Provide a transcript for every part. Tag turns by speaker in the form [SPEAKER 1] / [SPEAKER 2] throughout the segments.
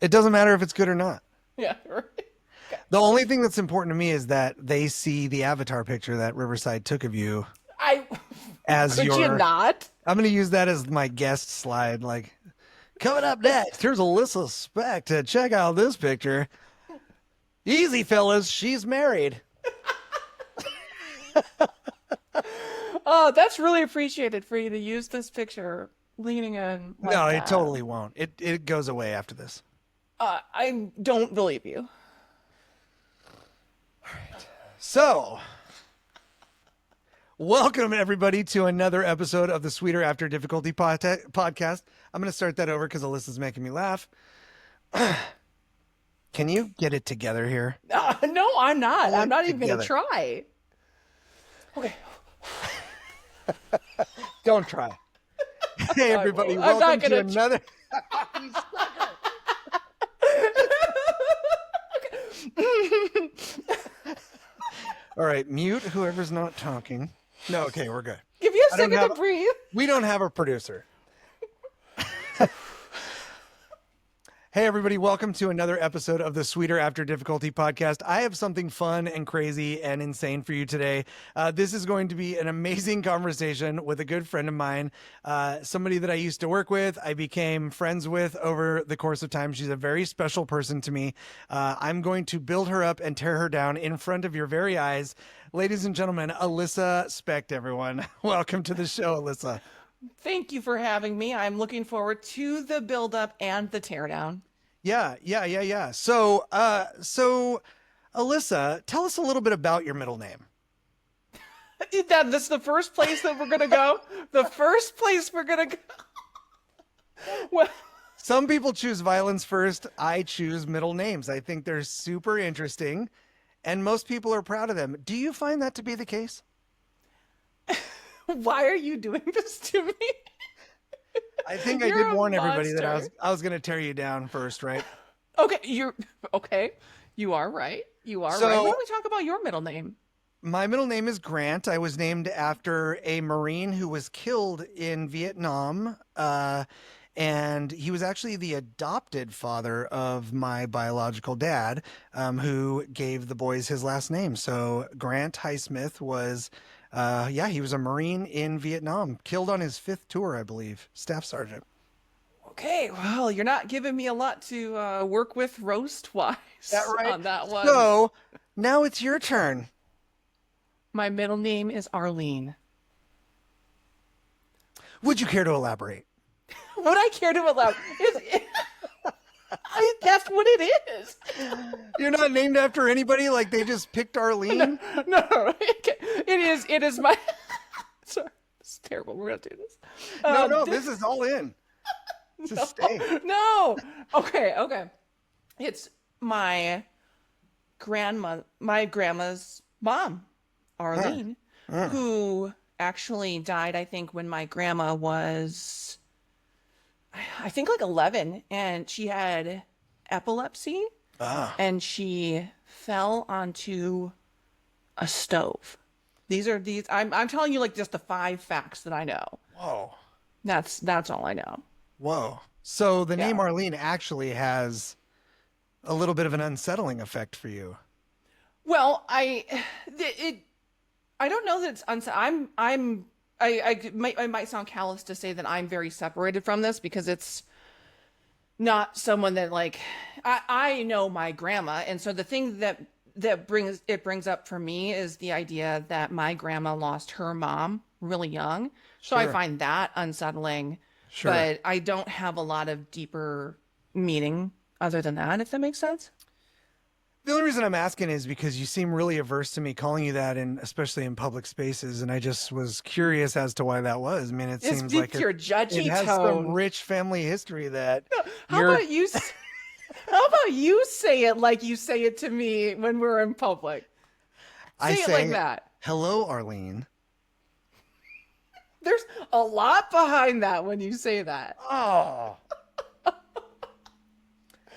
[SPEAKER 1] It doesn't matter if it's good or not.
[SPEAKER 2] Yeah, right.
[SPEAKER 1] The only thing that's important to me is that they see the avatar picture that Riverside took of you
[SPEAKER 2] I
[SPEAKER 1] as
[SPEAKER 2] could you
[SPEAKER 1] your.
[SPEAKER 2] not?
[SPEAKER 1] I'm going to use that as my guest slide. Like, coming up next, here's Alyssa Speck to check out this picture. Easy, fellas. She's married.
[SPEAKER 2] Oh, that's really appreciated for you to use this picture leaning in
[SPEAKER 1] No,
[SPEAKER 2] like
[SPEAKER 1] it
[SPEAKER 2] that.
[SPEAKER 1] totally won't. It goes away after this.
[SPEAKER 2] I don't believe you.
[SPEAKER 1] So, welcome everybody to another episode of the Sweeter After Difficulty podcast. I'm going to start that over because Alyssa's making me laugh. Can you get it together here?
[SPEAKER 2] No, I'm not. I'm not even going to
[SPEAKER 1] Together.
[SPEAKER 2] try. Okay.
[SPEAKER 1] Don't try. Hey everybody,
[SPEAKER 2] I'm
[SPEAKER 1] welcome
[SPEAKER 2] not
[SPEAKER 1] to
[SPEAKER 2] gonna
[SPEAKER 1] another. All right, mute whoever's not talking. No, okay, we're good.
[SPEAKER 2] Give you a
[SPEAKER 1] I don't
[SPEAKER 2] second
[SPEAKER 1] have-
[SPEAKER 2] to breathe.
[SPEAKER 1] We don't have a producer. Hey, everybody, welcome to another episode of the Sweeter After Difficulty podcast. I have something fun and crazy and insane for you today. This is going to be an amazing conversation with a good friend of mine, somebody that I used to work with. I became friends with over the course of time. She's a very special person to me. I'm going to build her up and tear her down in front of your very eyes. Ladies and gentlemen, Alyssa Specht, everyone. Welcome to the show, Alyssa.
[SPEAKER 2] Thank you for having me. I'm looking forward to the build up and the teardown.
[SPEAKER 1] Yeah. So, Alyssa, tell us a little bit about your middle name.
[SPEAKER 2] That's the first place that we're gonna go. The first place we're gonna go. Well,
[SPEAKER 1] Some people choose violence first. I choose middle names. I think they're super interesting, and most people are proud of them. Do you find that to be the case?
[SPEAKER 2] why are you doing this to me?
[SPEAKER 1] I think I
[SPEAKER 2] You're
[SPEAKER 1] did
[SPEAKER 2] a
[SPEAKER 1] warn everybody that
[SPEAKER 2] monster.
[SPEAKER 1] I was going to tear you down first, right?
[SPEAKER 2] Okay, you're okay. You are right. You are
[SPEAKER 1] So-
[SPEAKER 2] right. Why don't we talk about your middle name?
[SPEAKER 1] My middle name is Grant. I was named after a Marine who was killed in Vietnam. And he was actually the adopted father of my biological dad, who gave the boys his last name. So Grant Highsmith was, he was a Marine in Vietnam, killed on his 5th tour, I believe, staff sergeant.
[SPEAKER 2] Okay, well, you're not giving me a lot to work with roast-wise on that one.
[SPEAKER 1] So now it's your turn.
[SPEAKER 2] My middle name is Arlene.
[SPEAKER 1] Would you care to elaborate?
[SPEAKER 2] Would I care to allow? That's what it is.
[SPEAKER 1] You're not named after anybody, like they just picked Arlene?
[SPEAKER 2] No, it is. It is my. Sorry, it's terrible. We're gonna do this.
[SPEAKER 1] No, this is all in. Just stay.
[SPEAKER 2] No. Okay. It's my grandma's mom, Arlene, who actually died, I think, when my grandma was, I think, like 11, and she had epilepsy, and she fell onto a stove. I'm telling you, like, just the 5 facts that I know.
[SPEAKER 1] Whoa.
[SPEAKER 2] That's all I know.
[SPEAKER 1] Whoa. So the name
[SPEAKER 2] Yeah.
[SPEAKER 1] Arlene actually has a little bit of an unsettling effect for you.
[SPEAKER 2] Well, I don't know that it's I might sound callous to say that I'm very separated from this because it's not someone that, like, I know my grandma, and so the thing that brings up for me is the idea that my grandma lost her mom really young. So I
[SPEAKER 1] Sure.
[SPEAKER 2] find that unsettling.
[SPEAKER 1] Sure.
[SPEAKER 2] But I don't have a lot of deeper meaning other than that, if that makes sense.
[SPEAKER 1] The only reason I'm asking is because you seem really averse to me calling you that, and especially in public spaces, and I just was curious as to why that was. I mean, it
[SPEAKER 2] It's
[SPEAKER 1] seems like
[SPEAKER 2] your
[SPEAKER 1] it
[SPEAKER 2] judgy
[SPEAKER 1] has
[SPEAKER 2] tone.
[SPEAKER 1] some rich family history that
[SPEAKER 2] How
[SPEAKER 1] you're.
[SPEAKER 2] about you? How about you say it like you say it to me when we're in public?
[SPEAKER 1] I
[SPEAKER 2] Say it
[SPEAKER 1] say,
[SPEAKER 2] like that.
[SPEAKER 1] Hello, Arlene.
[SPEAKER 2] There's a lot behind that when you say that.
[SPEAKER 1] Oh.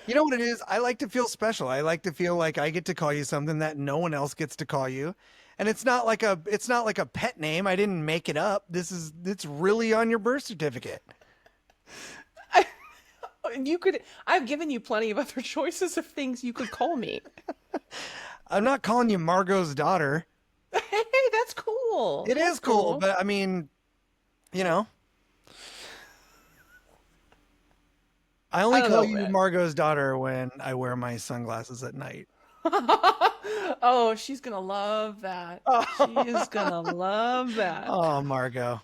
[SPEAKER 1] You know what it is? I like to feel special. I like to feel like I get to call you something that no one else gets to call you. And it's not like a pet name. I didn't make it up. It's really on your birth certificate.
[SPEAKER 2] I've given you plenty of other choices of things you could call me.
[SPEAKER 1] I'm not calling you Margot's daughter.
[SPEAKER 2] Hey, that's cool.
[SPEAKER 1] It
[SPEAKER 2] That's
[SPEAKER 1] is cool,
[SPEAKER 2] cool.
[SPEAKER 1] but I mean, you know, I
[SPEAKER 2] I
[SPEAKER 1] only
[SPEAKER 2] don't
[SPEAKER 1] call
[SPEAKER 2] know,
[SPEAKER 1] you
[SPEAKER 2] man.
[SPEAKER 1] Margot's daughter when I wear my sunglasses at night.
[SPEAKER 2] Oh, she's gonna love that. She is gonna love that.
[SPEAKER 1] Oh, Margot.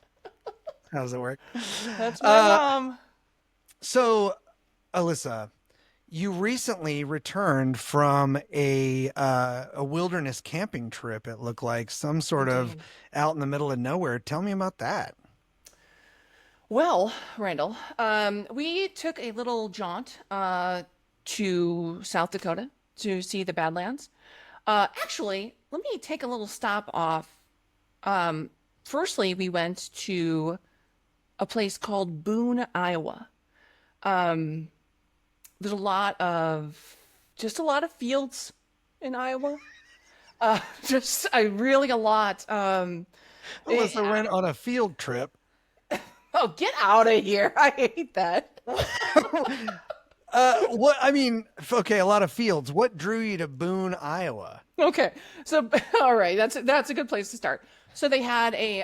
[SPEAKER 1] How does it work?
[SPEAKER 2] That's my
[SPEAKER 1] Uh,
[SPEAKER 2] mom.
[SPEAKER 1] so, Alyssa, you recently returned from a wilderness camping trip. It looked like some
[SPEAKER 2] I
[SPEAKER 1] sort of
[SPEAKER 2] did.
[SPEAKER 1] out in the middle of nowhere. Tell me about that.
[SPEAKER 2] Well, Randall, we took a little jaunt to South Dakota to see the Badlands. Actually, let me take a little stop off. Firstly, we went to a place called Boone, Iowa. Um, there's just a lot of fields in Iowa. Just I really a lot. Eh,
[SPEAKER 1] Alyssa went on a field trip.
[SPEAKER 2] oh, get out of here! I hate that.
[SPEAKER 1] What I mean, okay, a lot of fields. What drew you to Boone, Iowa?
[SPEAKER 2] Okay, so all right, that's a good place to start. So they had a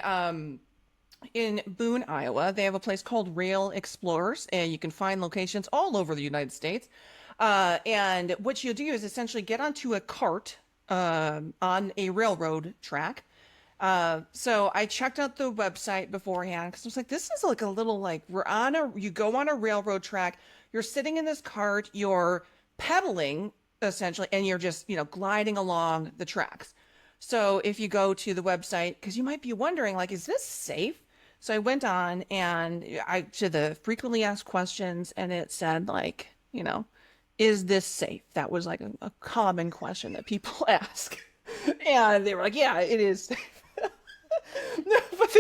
[SPEAKER 2] in Boone, Iowa, they have a place called Rail Explorers, and you can find locations all over the United States. And what you do is essentially get onto a cart on a railroad track. So I checked out the website beforehand because I was like, this is like a little like you go on a railroad track, you're sitting in this cart, you're pedaling essentially, and you're just, gliding along the tracks. So if you go to the website, because you might be wondering, like, is this safe? So I went on and I to the frequently asked questions, and it said, like, is this safe? That was like a common question that people ask. And they were like, yeah, it is safe. But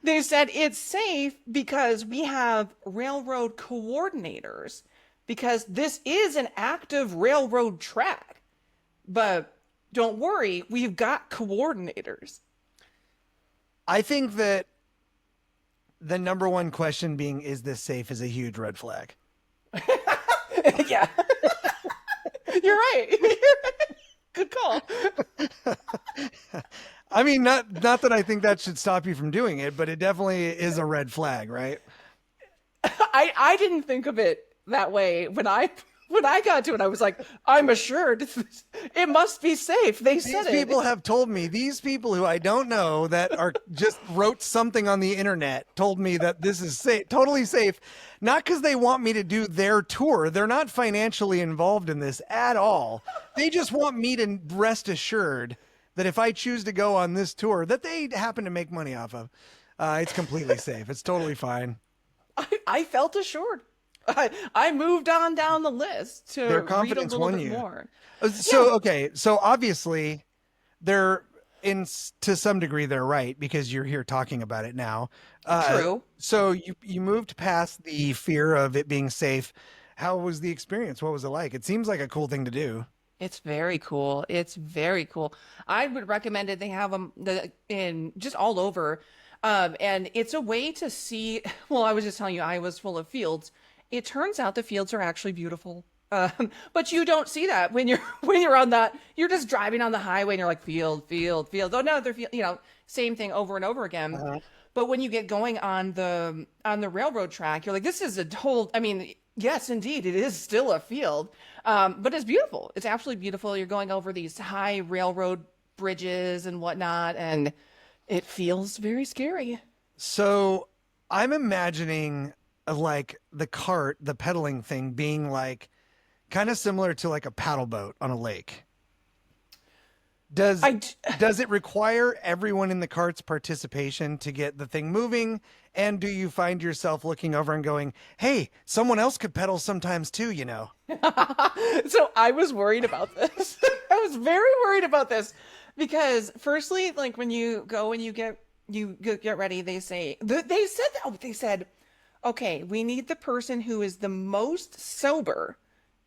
[SPEAKER 2] they said it's safe because we have railroad coordinators because this is an active railroad track. But don't worry, we've got coordinators.
[SPEAKER 1] I think that the number one question being, is this safe, is a huge red flag.
[SPEAKER 2] Yeah. You're right. Good call.
[SPEAKER 1] I mean, not that I think that should stop you from doing it, but it definitely is a red flag, right?
[SPEAKER 2] I didn't think of it that way when I got to it. I was like, I'm assured it must be safe. They said
[SPEAKER 1] These people have told me, these people who I don't know that are just wrote something on the internet told me that this is safe, totally safe, not because they want me to do their tour. They're not financially involved in this at all. They just want me to rest assured that if I choose to go on this tour that they happen to make money off of, it's completely safe. It's totally fine.
[SPEAKER 2] I felt assured. I moved on down the list to
[SPEAKER 1] Their
[SPEAKER 2] read a
[SPEAKER 1] confidence
[SPEAKER 2] little
[SPEAKER 1] won
[SPEAKER 2] bit
[SPEAKER 1] you.
[SPEAKER 2] more.
[SPEAKER 1] So, okay. So obviously they're to some degree, they're right because you're here talking about it now.
[SPEAKER 2] True.
[SPEAKER 1] So you moved past the fear of it being safe. How was the experience? What was it like? It seems like a cool thing to do.
[SPEAKER 2] It's very cool. It's very cool. I would recommend it. They have them in just all over. And it's a way to see. Well, I was just telling you, Iowa's full of fields. It turns out the fields are actually beautiful. But you don't see that when you're when you're on that. You're just driving on the highway and you're like field, field, field. Oh no, they're field. Same thing over and over again.
[SPEAKER 1] Uh-huh.
[SPEAKER 2] But when you get going on the railroad track, you're like, this is a whole. I mean, yes, indeed, it is still a field, but it's beautiful. It's absolutely beautiful. You're going over these high railroad bridges and whatnot, and it feels very scary.
[SPEAKER 1] So I'm imagining like the cart, the pedaling thing being like kind of similar to like a paddle boat on a lake. Does
[SPEAKER 2] I d-
[SPEAKER 1] does it require everyone in the cart's participation to get the thing moving? And do you find yourself looking over and going, "Hey, someone else could pedal sometimes too, you know?"
[SPEAKER 2] So I was worried about this. I was very worried about this because firstly, like when you go and you get ready, they said, okay, we need the person who is the most sober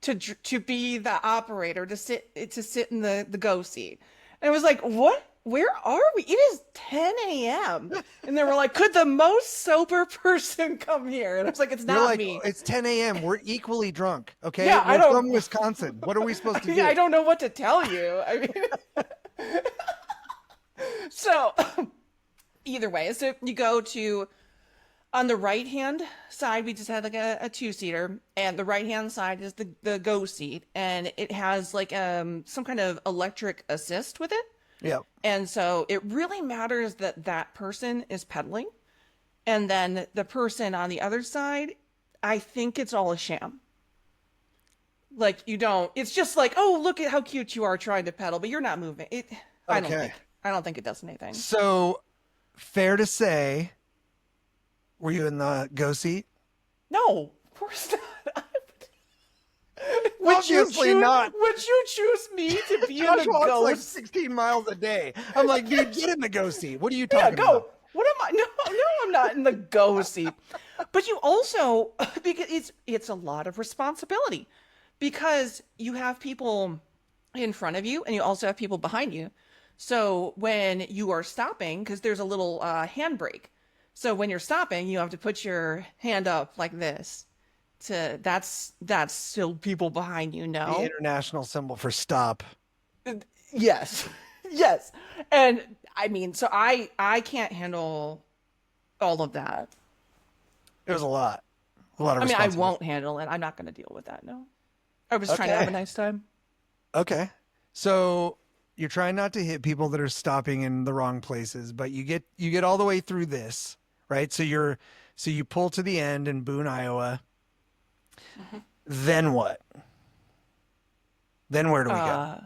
[SPEAKER 2] to be the operator to sit in the go seat. And it was like, what? where are we? It is 10 a.m. And they were like, could the most sober person come here? And I was like, it's
[SPEAKER 1] You're
[SPEAKER 2] not
[SPEAKER 1] like,
[SPEAKER 2] me.
[SPEAKER 1] it's 10 a.m. We're equally drunk. Okay.
[SPEAKER 2] Yeah, I
[SPEAKER 1] We're
[SPEAKER 2] don't,
[SPEAKER 1] from Wisconsin. What are we supposed to
[SPEAKER 2] I
[SPEAKER 1] do?
[SPEAKER 2] don't know what to tell you. I mean, so either way, so you go to, on the right hand side, we just had like a two-seater, and the right hand side is the go seat, and it has like some kind of electric assist with it.
[SPEAKER 1] Yep.
[SPEAKER 2] And so it really matters that that person is pedaling. And then the person on the other side, I think it's all a sham. Like you don't, it's just like, oh, look at how cute you are trying to pedal, but you're not moving.
[SPEAKER 1] Okay.
[SPEAKER 2] I don't think it does anything.
[SPEAKER 1] So fair to say, were you in the go seat?
[SPEAKER 2] No, of course not. Would you
[SPEAKER 1] Obviously
[SPEAKER 2] choose,
[SPEAKER 1] not.
[SPEAKER 2] would you choose me to be in
[SPEAKER 1] Josh
[SPEAKER 2] the
[SPEAKER 1] walks
[SPEAKER 2] go
[SPEAKER 1] like
[SPEAKER 2] seat?
[SPEAKER 1] 16 miles a day. I'm like, dude, get in the go seat. What are you
[SPEAKER 2] Yeah,
[SPEAKER 1] talking
[SPEAKER 2] go.
[SPEAKER 1] about?
[SPEAKER 2] What am I? No, no, I'm not in the go seat. But you also, because it's a lot of responsibility, because you have people in front of you and you also have people behind you. So when you are stopping, because there's a little handbrake, so when you're stopping, you have to put your hand up like this. That's so people behind you
[SPEAKER 1] The
[SPEAKER 2] know.
[SPEAKER 1] international symbol for stop.
[SPEAKER 2] Yes, yes, and I mean, so I can't handle all of that.
[SPEAKER 1] It was a lot. A lot of
[SPEAKER 2] I mean, I
[SPEAKER 1] responsibility.
[SPEAKER 2] won't handle it. I'm not going to deal with that. No, I was trying to have
[SPEAKER 1] Okay.
[SPEAKER 2] a nice time.
[SPEAKER 1] Okay. So you're trying not to hit people that are stopping in the wrong places, but you get all the way through this, right? So you pull to the end in Boone, Iowa. Then what? Then where do we go?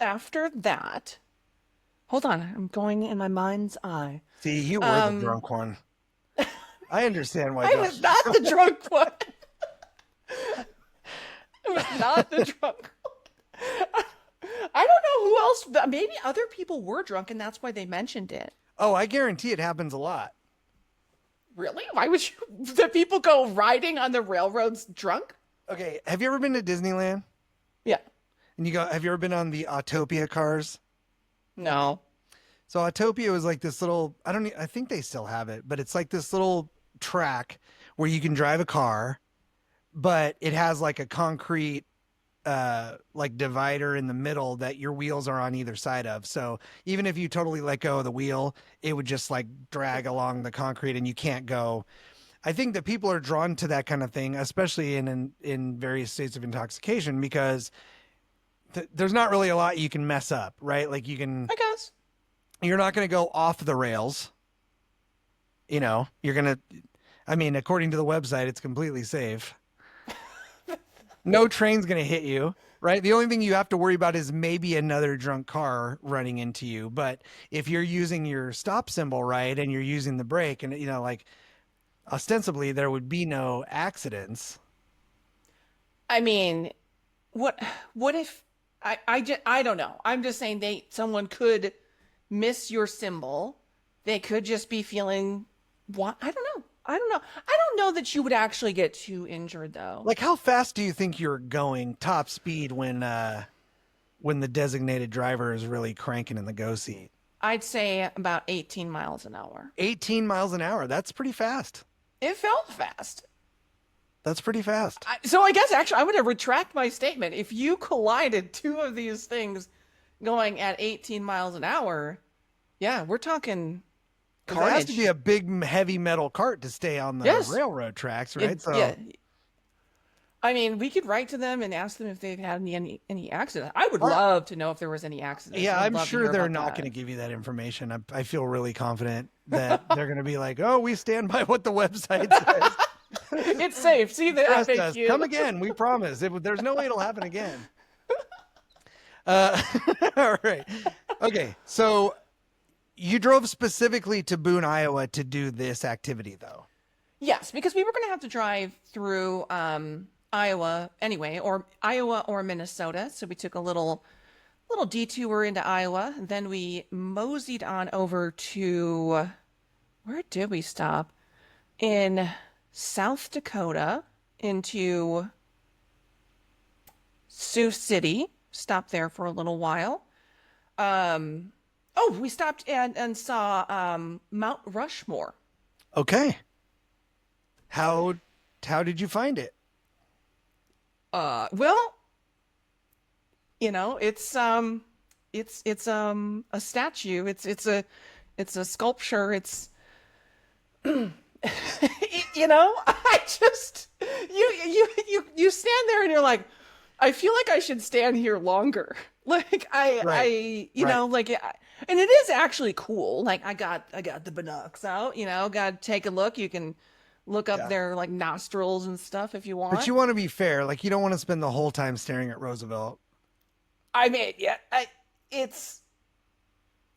[SPEAKER 2] After that, hold on. I'm going in my mind's eye.
[SPEAKER 1] See, you were the drunk one. I understand why
[SPEAKER 2] I
[SPEAKER 1] Josh.
[SPEAKER 2] was not the drunk one. I was not the drunk one. I don't know who else. Maybe other people were drunk, and that's why they mentioned it.
[SPEAKER 1] Oh, I guarantee it happens a lot.
[SPEAKER 2] Really? Why would you? The people go riding on the railroads drunk?
[SPEAKER 1] Okay, have you ever been to Disneyland?
[SPEAKER 2] Yeah.
[SPEAKER 1] And have you ever been on the Autopia cars?
[SPEAKER 2] No.
[SPEAKER 1] So Autopia was like this little, I think they still have it, but it's like this little track where you can drive a car, but it has like a concrete like divider in the middle that your wheels are on either side of. So even if you totally let go of the wheel, it would just like drag along the concrete and you can't go. I think that people are drawn to that kind of thing, especially in various states of intoxication, because there's not really a lot you can mess up, right? Like
[SPEAKER 2] I guess.
[SPEAKER 1] you're not going to go off the rails. You're going to, I mean, according to the website, it's completely safe. No train's going to hit you, right? The only thing you have to worry about is maybe another drunk car running into you. But if you're using your stop symbol right and you're using the brake and, like ostensibly there would be no accidents.
[SPEAKER 2] I mean, what if I don't know. I'm just saying someone could miss your symbol. They could just be feeling what I don't know. I don't know. I don't know that you would actually get too injured though.
[SPEAKER 1] Like how fast do you think you're going top speed when the designated driver is really cranking in the go seat?
[SPEAKER 2] I'd say about 18 miles an hour.
[SPEAKER 1] 18 miles an hour. That's pretty fast.
[SPEAKER 2] It felt fast.
[SPEAKER 1] That's pretty fast.
[SPEAKER 2] So I guess actually I'm going to retract my statement. If you collided two of these things going at 18 miles an hour, yeah, we're talking
[SPEAKER 1] 'Cause it has to
[SPEAKER 2] carnage.
[SPEAKER 1] be a big heavy metal cart to stay on the
[SPEAKER 2] Yes.
[SPEAKER 1] railroad tracks, right?
[SPEAKER 2] Yeah. I mean, we could write to them and ask them if they've had any accidents. I would love to know if there was any accidents.
[SPEAKER 1] Yeah,
[SPEAKER 2] I'd
[SPEAKER 1] I'm
[SPEAKER 2] love to
[SPEAKER 1] sure
[SPEAKER 2] hear
[SPEAKER 1] they're
[SPEAKER 2] about
[SPEAKER 1] not
[SPEAKER 2] that.
[SPEAKER 1] going to give you that information. I feel really confident that they're going to be like, "Oh, we stand by what the website says.
[SPEAKER 2] It's safe. See the
[SPEAKER 1] Trust us.
[SPEAKER 2] FAQ.
[SPEAKER 1] Come again. We promise. There's no way it'll happen again." Uh, all right. Okay. So you drove specifically to Boone, Iowa to do this activity, though.
[SPEAKER 2] Yes, because we were going to have to drive through Iowa anyway, or Iowa or Minnesota. So we took a little detour into Iowa. Then we moseyed on over to, where did we stop? In South Dakota into Sioux City. Stopped there for a little while. Oh, we stopped and saw Mount Rushmore.
[SPEAKER 1] Okay. How how did you find it?
[SPEAKER 2] Well, it's a statue. It's a sculpture. It's I just you stand there and you're like, I feel like I should stand here longer. Like
[SPEAKER 1] Right. Right.
[SPEAKER 2] and it is actually cool. Like I got the binocs out, got to take a look. You can look up
[SPEAKER 1] Yeah.
[SPEAKER 2] their like nostrils and stuff if you
[SPEAKER 1] But
[SPEAKER 2] want.
[SPEAKER 1] you want to be fair. Like you don't want to spend the whole time staring at Roosevelt.
[SPEAKER 2] I mean, yeah, it's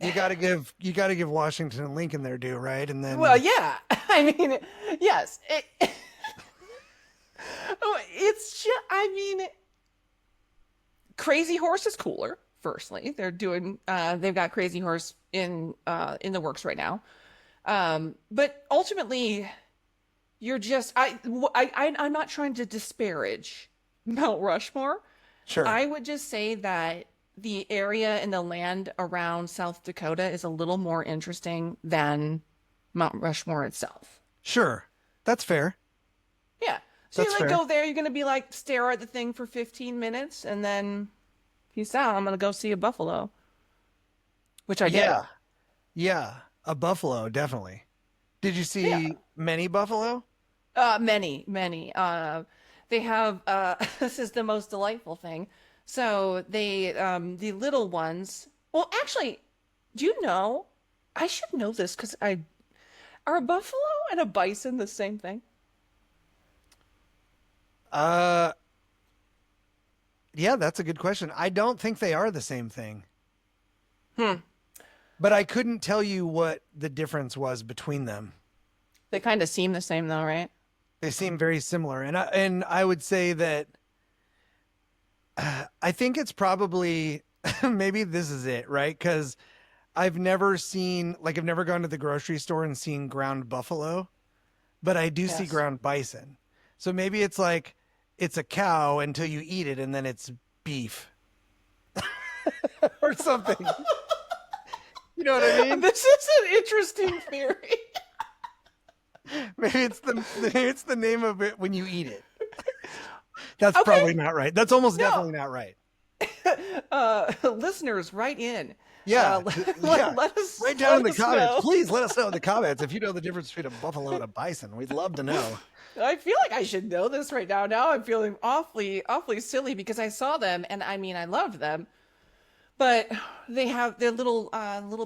[SPEAKER 1] You got to give Washington and Lincoln their due, right? And
[SPEAKER 2] well,
[SPEAKER 1] then
[SPEAKER 2] yeah. I mean, yes. It's just, I mean, Crazy Horse is cooler. Firstly, they've got Crazy Horse in the works right now. But ultimately, you're just I'm not trying to disparage Mount Rushmore.
[SPEAKER 1] sure.
[SPEAKER 2] I would just say that the area and the land around South Dakota is a little more interesting than Mount Rushmore itself.
[SPEAKER 1] Sure. That's fair.
[SPEAKER 2] Yeah. So
[SPEAKER 1] That's
[SPEAKER 2] you like
[SPEAKER 1] fair.
[SPEAKER 2] go there, you're gonna be like stare at the thing for 15 minutes and then peace out. I'm gonna go see a buffalo. Which I did.
[SPEAKER 1] Yeah. Yeah. A buffalo, definitely. Did you
[SPEAKER 2] Yeah.
[SPEAKER 1] see many buffalo?
[SPEAKER 2] Many. They have this is the most delightful thing. So the little ones. Well, actually, do you know? I should know this because I are a buffalo and a bison the same thing?
[SPEAKER 1] Uh, yeah, that's a good question. I don't think they are the same thing,
[SPEAKER 2] Hmm.
[SPEAKER 1] but I couldn't tell you what the difference was between them.
[SPEAKER 2] They kind of seem the same though, right?
[SPEAKER 1] They seem very similar, and I would say that I think it's probably maybe this is it, right? Because I've never gone to the grocery store and seen ground buffalo, but I do see
[SPEAKER 2] Yes.
[SPEAKER 1] ground bison. So maybe it's like it's a cow until you eat it and then it's beef or something. You know what I mean?
[SPEAKER 2] This is an interesting theory.
[SPEAKER 1] Maybe it's the name of it when you eat it. That's
[SPEAKER 2] Okay.
[SPEAKER 1] probably not right. That's almost
[SPEAKER 2] No.
[SPEAKER 1] definitely not right.
[SPEAKER 2] Listeners, write in.
[SPEAKER 1] Yeah, yeah.
[SPEAKER 2] Let us
[SPEAKER 1] Write down in the
[SPEAKER 2] us
[SPEAKER 1] comments.
[SPEAKER 2] know.
[SPEAKER 1] Please let us know in the comments if you know the difference between a buffalo and a bison. We'd love to know.
[SPEAKER 2] I feel like I should know this right now. Now I'm feeling awfully silly because I saw them and I mean I loved them, but they have their little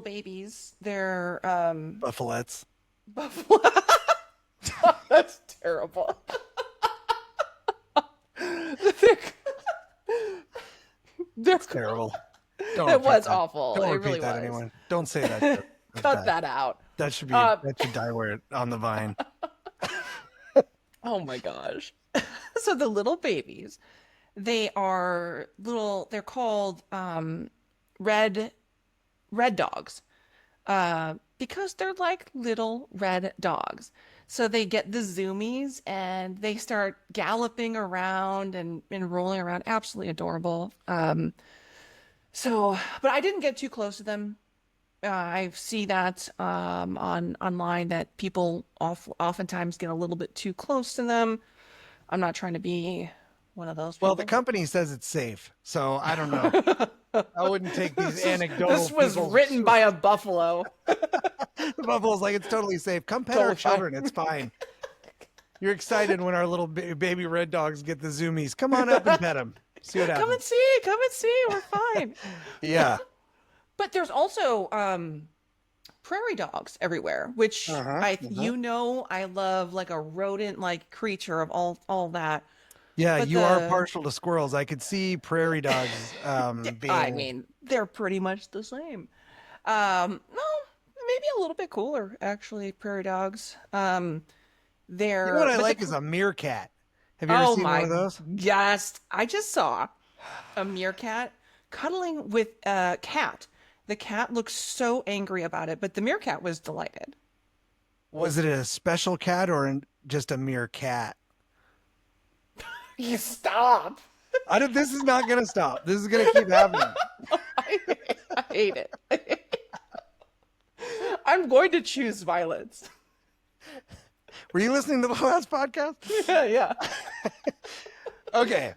[SPEAKER 2] babies. They're
[SPEAKER 1] Buffalettes.
[SPEAKER 2] buffalo. That's terrible. they're, they're
[SPEAKER 1] Terrible. Don't
[SPEAKER 2] It
[SPEAKER 1] repeat
[SPEAKER 2] was
[SPEAKER 1] that.
[SPEAKER 2] awful.
[SPEAKER 1] Don't
[SPEAKER 2] It
[SPEAKER 1] repeat
[SPEAKER 2] really
[SPEAKER 1] that,
[SPEAKER 2] was.
[SPEAKER 1] anyone. Don't say that. That's
[SPEAKER 2] Cut
[SPEAKER 1] bad.
[SPEAKER 2] that out.
[SPEAKER 1] That should be.
[SPEAKER 2] Uh,
[SPEAKER 1] That should die where on the vine.
[SPEAKER 2] Oh my gosh. So the little babies, they are little, they're called red red dogs. Because they're like little red dogs. So they get the zoomies and they start galloping around and rolling around. Absolutely adorable. But I didn't get too close to them. I see that on online that people oftentimes get a little bit too close to them. I'm not trying to be one of those
[SPEAKER 1] Well, the
[SPEAKER 2] people.
[SPEAKER 1] company says it's safe, so I don't know. I wouldn't take these anecdotal.
[SPEAKER 2] This was
[SPEAKER 1] people's-
[SPEAKER 2] written by a buffalo.
[SPEAKER 1] The buffalo's like it's totally safe. Come pet our
[SPEAKER 2] Totally fine.
[SPEAKER 1] children. It's fine. You're excited when our little baby red dogs get the zoomies. Come on up and pet them. See what
[SPEAKER 2] Come and
[SPEAKER 1] happens.
[SPEAKER 2] see, come and see. We're fine.
[SPEAKER 1] Yeah.
[SPEAKER 2] But there's also prairie dogs everywhere, which I love like a rodent like creature of all that.
[SPEAKER 1] Yeah,
[SPEAKER 2] But
[SPEAKER 1] you are
[SPEAKER 2] the
[SPEAKER 1] partial to squirrels. I could see prairie dogs being.
[SPEAKER 2] I mean, they're pretty much the same. No, maybe a little bit cooler actually, prairie dogs.
[SPEAKER 1] You know what I
[SPEAKER 2] but
[SPEAKER 1] like is a meerkat. Have you ever
[SPEAKER 2] oh
[SPEAKER 1] seen
[SPEAKER 2] my
[SPEAKER 1] one of those?
[SPEAKER 2] yes, I just saw a meerkat cuddling with a cat. The cat looks so angry about it, but the meerkat was delighted.
[SPEAKER 1] Was it a special cat or just a meerkat?
[SPEAKER 2] You stop.
[SPEAKER 1] This is not going to stop. This is going to keep happening.
[SPEAKER 2] I hate it. I'm going to choose violence.
[SPEAKER 1] Were you listening to the last podcast?
[SPEAKER 2] Yeah.
[SPEAKER 1] Okay.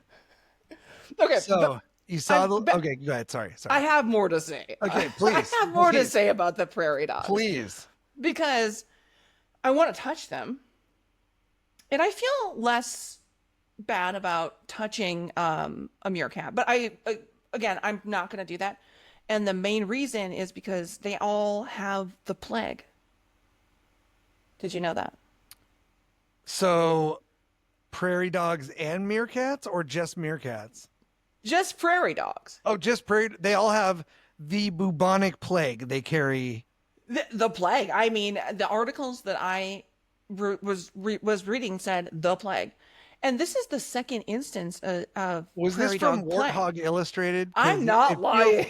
[SPEAKER 2] Okay.
[SPEAKER 1] So you saw the.
[SPEAKER 2] but
[SPEAKER 1] Okay, go ahead. Sorry.
[SPEAKER 2] I have more to say.
[SPEAKER 1] Okay, please.
[SPEAKER 2] I have more to
[SPEAKER 1] Please.
[SPEAKER 2] say about the prairie dogs.
[SPEAKER 1] Please.
[SPEAKER 2] Because I want to touch them. And I feel less bad about touching a meerkat. But again, I'm not going to do that. And the main reason is because they all have the plague. Did you know that?
[SPEAKER 1] So, prairie dogs and meerkats, or just meerkats?
[SPEAKER 2] Just prairie dogs.
[SPEAKER 1] Oh, just prairie. They all have the bubonic plague. They carry.
[SPEAKER 2] The plague. I mean, the articles that I was reading said the plague. And this is the second instance of
[SPEAKER 1] Was
[SPEAKER 2] prairie
[SPEAKER 1] this from
[SPEAKER 2] dog plague.
[SPEAKER 1] Warthog Illustrated?
[SPEAKER 2] I'm not lying.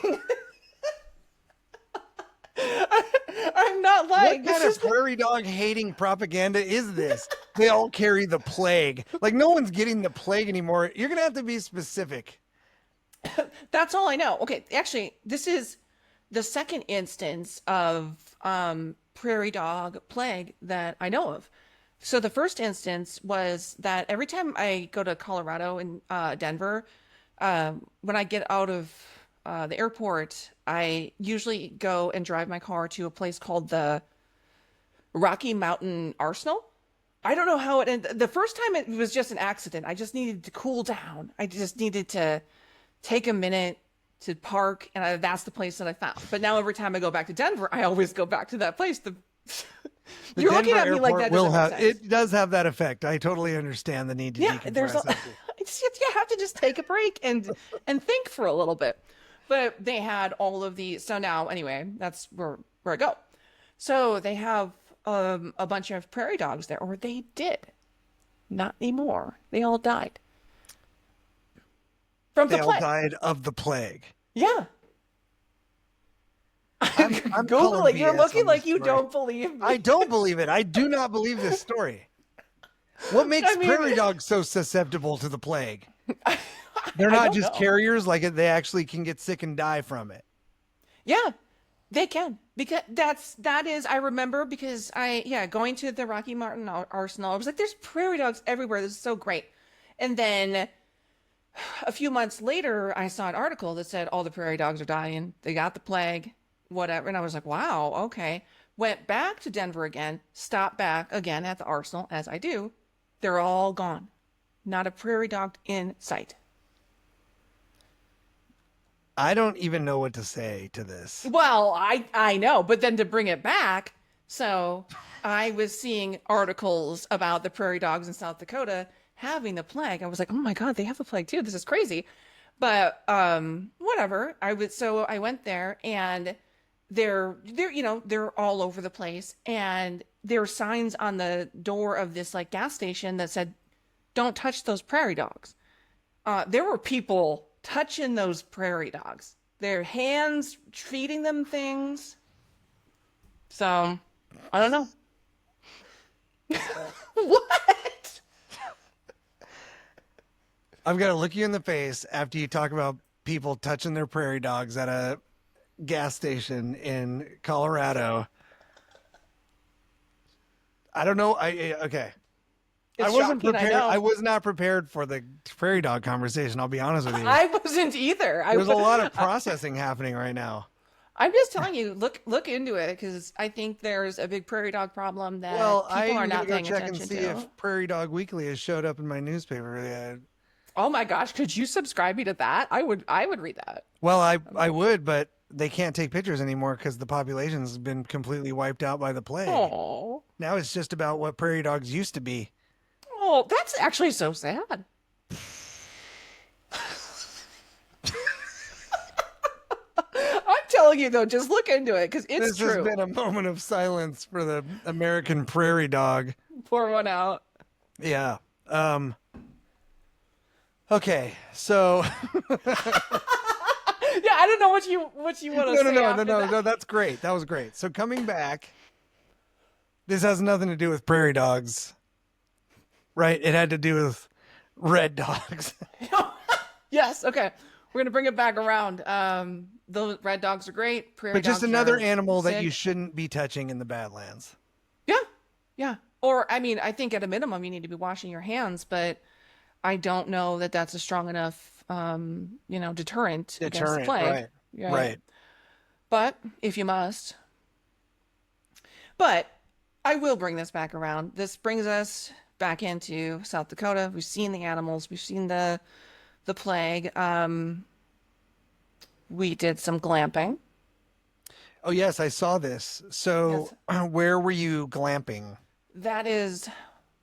[SPEAKER 2] I'm not lying.
[SPEAKER 1] What kind of prairie dog hating propaganda is this? They all carry the plague. Like, no one's getting the plague anymore. You're going to have to be specific.
[SPEAKER 2] That's all I know. Okay, actually, this is the second instance of prairie dog plague that I know of. So the first instance was that every time I go to Colorado and Denver, when I get out of the airport, I usually go and drive my car to a place called the Rocky Mountain Arsenal. I don't know how it ended. The first time it was just an accident. I just needed to cool down. I just needed to take a minute to park, and that's the place that I found. But now every time I go back to Denver, I always go back to that place. You're looking at me like that doesn't make sense.
[SPEAKER 1] It does have that effect. I totally understand the need to decompress.
[SPEAKER 2] You have to just take a break and think for a little bit. But they had all of the, so now anyway, that's where I go. So they have a bunch of prairie dogs there, or they did. Not anymore. They all died. From the plague.
[SPEAKER 1] They all died of the plague.
[SPEAKER 2] Yeah.
[SPEAKER 1] I'm
[SPEAKER 2] Googling. You're looking like you don't believe me.
[SPEAKER 1] I don't believe it. I do not believe this story. What makes prairie dogs so susceptible to the plague? They're not just carriers, like they actually can get sick and die from it.
[SPEAKER 2] Yeah, they can. Because that is, I remember because going to the Rocky Mountain Arsenal, I was like, there's prairie dogs everywhere. This is so great. And then a few months later, I saw an article that said all the prairie dogs are dying. They got the plague, whatever. And I was like, wow, okay. Went back to Denver again, stopped back again at the Arsenal, as I do. They're all gone. Not a prairie dog in sight.
[SPEAKER 1] I don't even know what to say to this.
[SPEAKER 2] Well, I know, but then to bring it back, so I was seeing articles about the prairie dogs in South Dakota having the plague. I was like, oh my God, they have the plague too. This is crazy. But whatever. I went there, and they're all over the place, and there were signs on the door of this like gas station that said, don't touch those prairie dogs. There were people touching those prairie dogs, their hands feeding them things. So I don't know. What?
[SPEAKER 1] I'm gonna look you in the face after you talk about people touching their prairie dogs at a gas station in Colorado. I don't know. Okay.
[SPEAKER 2] It's
[SPEAKER 1] I wasn't
[SPEAKER 2] shocking,
[SPEAKER 1] prepared.
[SPEAKER 2] I
[SPEAKER 1] was not prepared for the prairie dog conversation. I'll be honest with you.
[SPEAKER 2] I wasn't either.
[SPEAKER 1] There's a lot of processing happening right now.
[SPEAKER 2] I'm just telling you, look into it, because I think there's a big prairie dog problem that people are not paying attention to.
[SPEAKER 1] Check and see if Prairie Dog Weekly has showed up in my newspaper yet.
[SPEAKER 2] Oh my gosh, could you subscribe me to that? I would read that.
[SPEAKER 1] Well, I would, but they can't take pictures anymore because the population's been completely wiped out by the plague.
[SPEAKER 2] Oh.
[SPEAKER 1] Now it's just about what prairie dogs used to be.
[SPEAKER 2] Oh, that's actually so sad. I'm telling you though, just look into it, because it's true.
[SPEAKER 1] This has been a moment of silence for the American prairie dog.
[SPEAKER 2] Pour one out.
[SPEAKER 1] Yeah. Okay, so
[SPEAKER 2] yeah, I don't know what you want to say.
[SPEAKER 1] No, that's great. That was great. So coming back, this has nothing to do with prairie dogs, right? It had to do with red dogs.
[SPEAKER 2] Yes. Okay, we're gonna bring it back around. those red dogs are great. Prairie
[SPEAKER 1] But just
[SPEAKER 2] dogs
[SPEAKER 1] another
[SPEAKER 2] are
[SPEAKER 1] animal that you
[SPEAKER 2] sick.
[SPEAKER 1] shouldn't be touching in the Badlands.
[SPEAKER 2] Yeah, yeah. Or I mean, I think at a minimum you need to be washing your hands, but I don't know that that's a strong enough, deterrent against the
[SPEAKER 1] Deterrent,
[SPEAKER 2] plague.
[SPEAKER 1] right?
[SPEAKER 2] Right.
[SPEAKER 1] Right.
[SPEAKER 2] But if you must. But I will bring this back around. This brings us back into South Dakota. We've seen the animals. We've seen the plague. We did some glamping.
[SPEAKER 1] Oh yes, I saw this. So,
[SPEAKER 2] Yes,
[SPEAKER 1] where were you glamping?
[SPEAKER 2] that is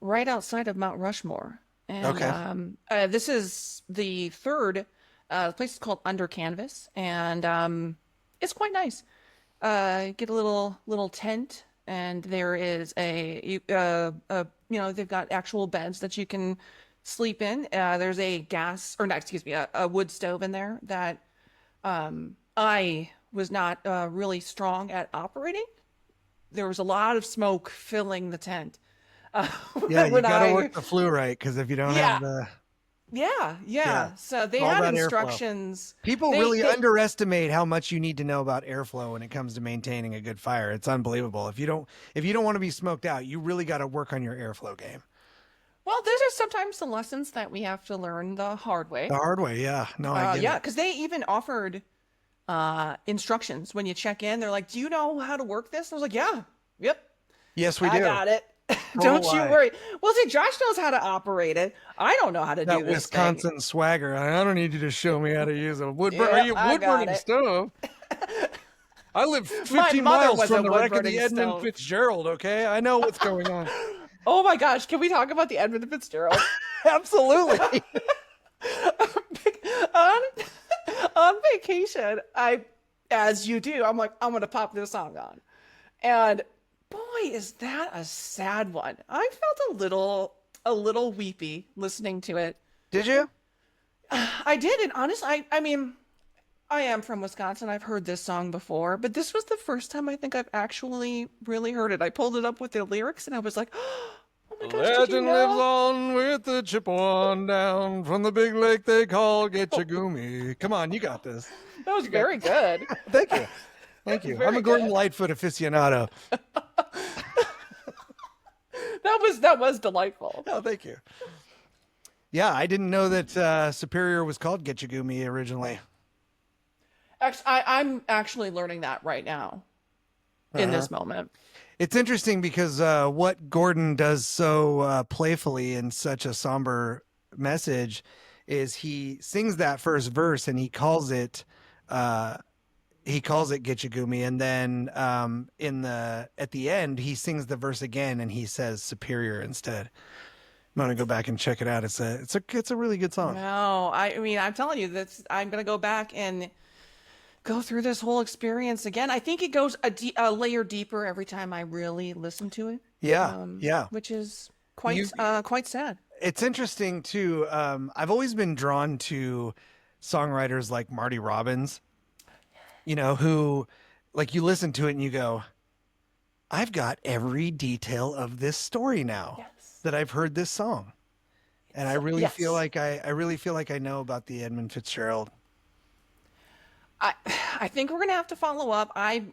[SPEAKER 2] right outside of Mount Rushmore, and
[SPEAKER 1] Okay.
[SPEAKER 2] this is the third. The place is called Under Canvas, and it's quite nice. Get a little tent, and there is they've got actual beds that you can sleep in. There's a gas, or not, excuse me, a wood stove in there that I was not really strong at operating. There was a lot of smoke filling the tent. Uh,
[SPEAKER 1] Yeah, you
[SPEAKER 2] when
[SPEAKER 1] got to
[SPEAKER 2] I,
[SPEAKER 1] work the flue right because if you don't have
[SPEAKER 2] yeah,
[SPEAKER 1] the
[SPEAKER 2] yeah,
[SPEAKER 1] yeah,
[SPEAKER 2] yeah. So they
[SPEAKER 1] it's all
[SPEAKER 2] had
[SPEAKER 1] about airflow.
[SPEAKER 2] instructions.
[SPEAKER 1] People
[SPEAKER 2] They
[SPEAKER 1] really
[SPEAKER 2] they
[SPEAKER 1] underestimate how much you need to know about airflow when it comes to maintaining a good fire. It's unbelievable. If you don't want to be smoked out, you really got to work on your airflow game.
[SPEAKER 2] Well, those are sometimes the lessons that we have to learn the hard way.
[SPEAKER 1] The hard way, yeah. No, I get
[SPEAKER 2] Yeah,
[SPEAKER 1] it.
[SPEAKER 2] because they even offered instructions when you check in. They're like, "Do you know how to work this?" I was like, "Yeah, yep,
[SPEAKER 1] Yes, we
[SPEAKER 2] I
[SPEAKER 1] do.
[SPEAKER 2] got it.
[SPEAKER 1] Total
[SPEAKER 2] Don't you
[SPEAKER 1] lie.
[SPEAKER 2] worry." Well, see, Josh knows how to operate it. I don't know how to
[SPEAKER 1] That
[SPEAKER 2] do this thing.
[SPEAKER 1] Wisconsin swagger. I don't need you to show me how to use a
[SPEAKER 2] Yep, I
[SPEAKER 1] wood
[SPEAKER 2] got
[SPEAKER 1] burning
[SPEAKER 2] it.
[SPEAKER 1] stove. I live
[SPEAKER 2] My
[SPEAKER 1] 15
[SPEAKER 2] mother
[SPEAKER 1] miles
[SPEAKER 2] was
[SPEAKER 1] from
[SPEAKER 2] a
[SPEAKER 1] the
[SPEAKER 2] wood
[SPEAKER 1] wreck of the
[SPEAKER 2] burning
[SPEAKER 1] Edmund
[SPEAKER 2] stove.
[SPEAKER 1] Fitzgerald. Okay, I know what's going on.
[SPEAKER 2] Oh my gosh, can we talk about the Edmund Fitzgerald?
[SPEAKER 1] Absolutely.
[SPEAKER 2] on on vacation, as you do, I'm like, I'm gonna pop this song on, and boy, is that a sad one. I felt a little weepy listening to it.
[SPEAKER 1] Did you?
[SPEAKER 2] I did, and honestly, I mean, I am from Wisconsin. I've heard this song before, but this was the first time I think I've actually really heard it. I pulled it up with the lyrics, and I was like, oh my
[SPEAKER 1] The
[SPEAKER 2] gosh, did you
[SPEAKER 1] legend lives
[SPEAKER 2] know?
[SPEAKER 1] on with the Chippewa down from the big lake they call Getchagumi. Come on, you got this.
[SPEAKER 2] That was
[SPEAKER 1] You got.
[SPEAKER 2] very good.
[SPEAKER 1] Thank you. Thank you. I'm
[SPEAKER 2] Very
[SPEAKER 1] a Gordon
[SPEAKER 2] good.
[SPEAKER 1] Lightfoot aficionado.
[SPEAKER 2] That was delightful.
[SPEAKER 1] Oh, thank you. Yeah, I didn't know that Superior was called Getchagumi originally.
[SPEAKER 2] Actually, I'm actually learning that right now in
[SPEAKER 1] Uh-huh.
[SPEAKER 2] this moment.
[SPEAKER 1] It's interesting because what Gordon does so playfully in such a somber message is he sings that first verse and he calls it Gitchagumi, and then at the end he sings the verse again and he says Superior instead. I'm gonna go back and check it out. It's a really good song.
[SPEAKER 2] No, I mean, I'm telling you that I'm gonna go back and go through this whole experience again. I think it goes a layer deeper every time I really listen to it,
[SPEAKER 1] Yeah, yeah.
[SPEAKER 2] which is
[SPEAKER 1] You
[SPEAKER 2] quite sad.
[SPEAKER 1] It's interesting too. I've always been drawn to songwriters like Marty Robbins, who like you listen to it and you go, I've got every detail of this story now
[SPEAKER 2] Yes.
[SPEAKER 1] that I've heard this song. And I really feel
[SPEAKER 2] Yes.
[SPEAKER 1] like I really feel like I know about the Edmund Fitzgerald.
[SPEAKER 2] I I think we're gonna have to follow up. I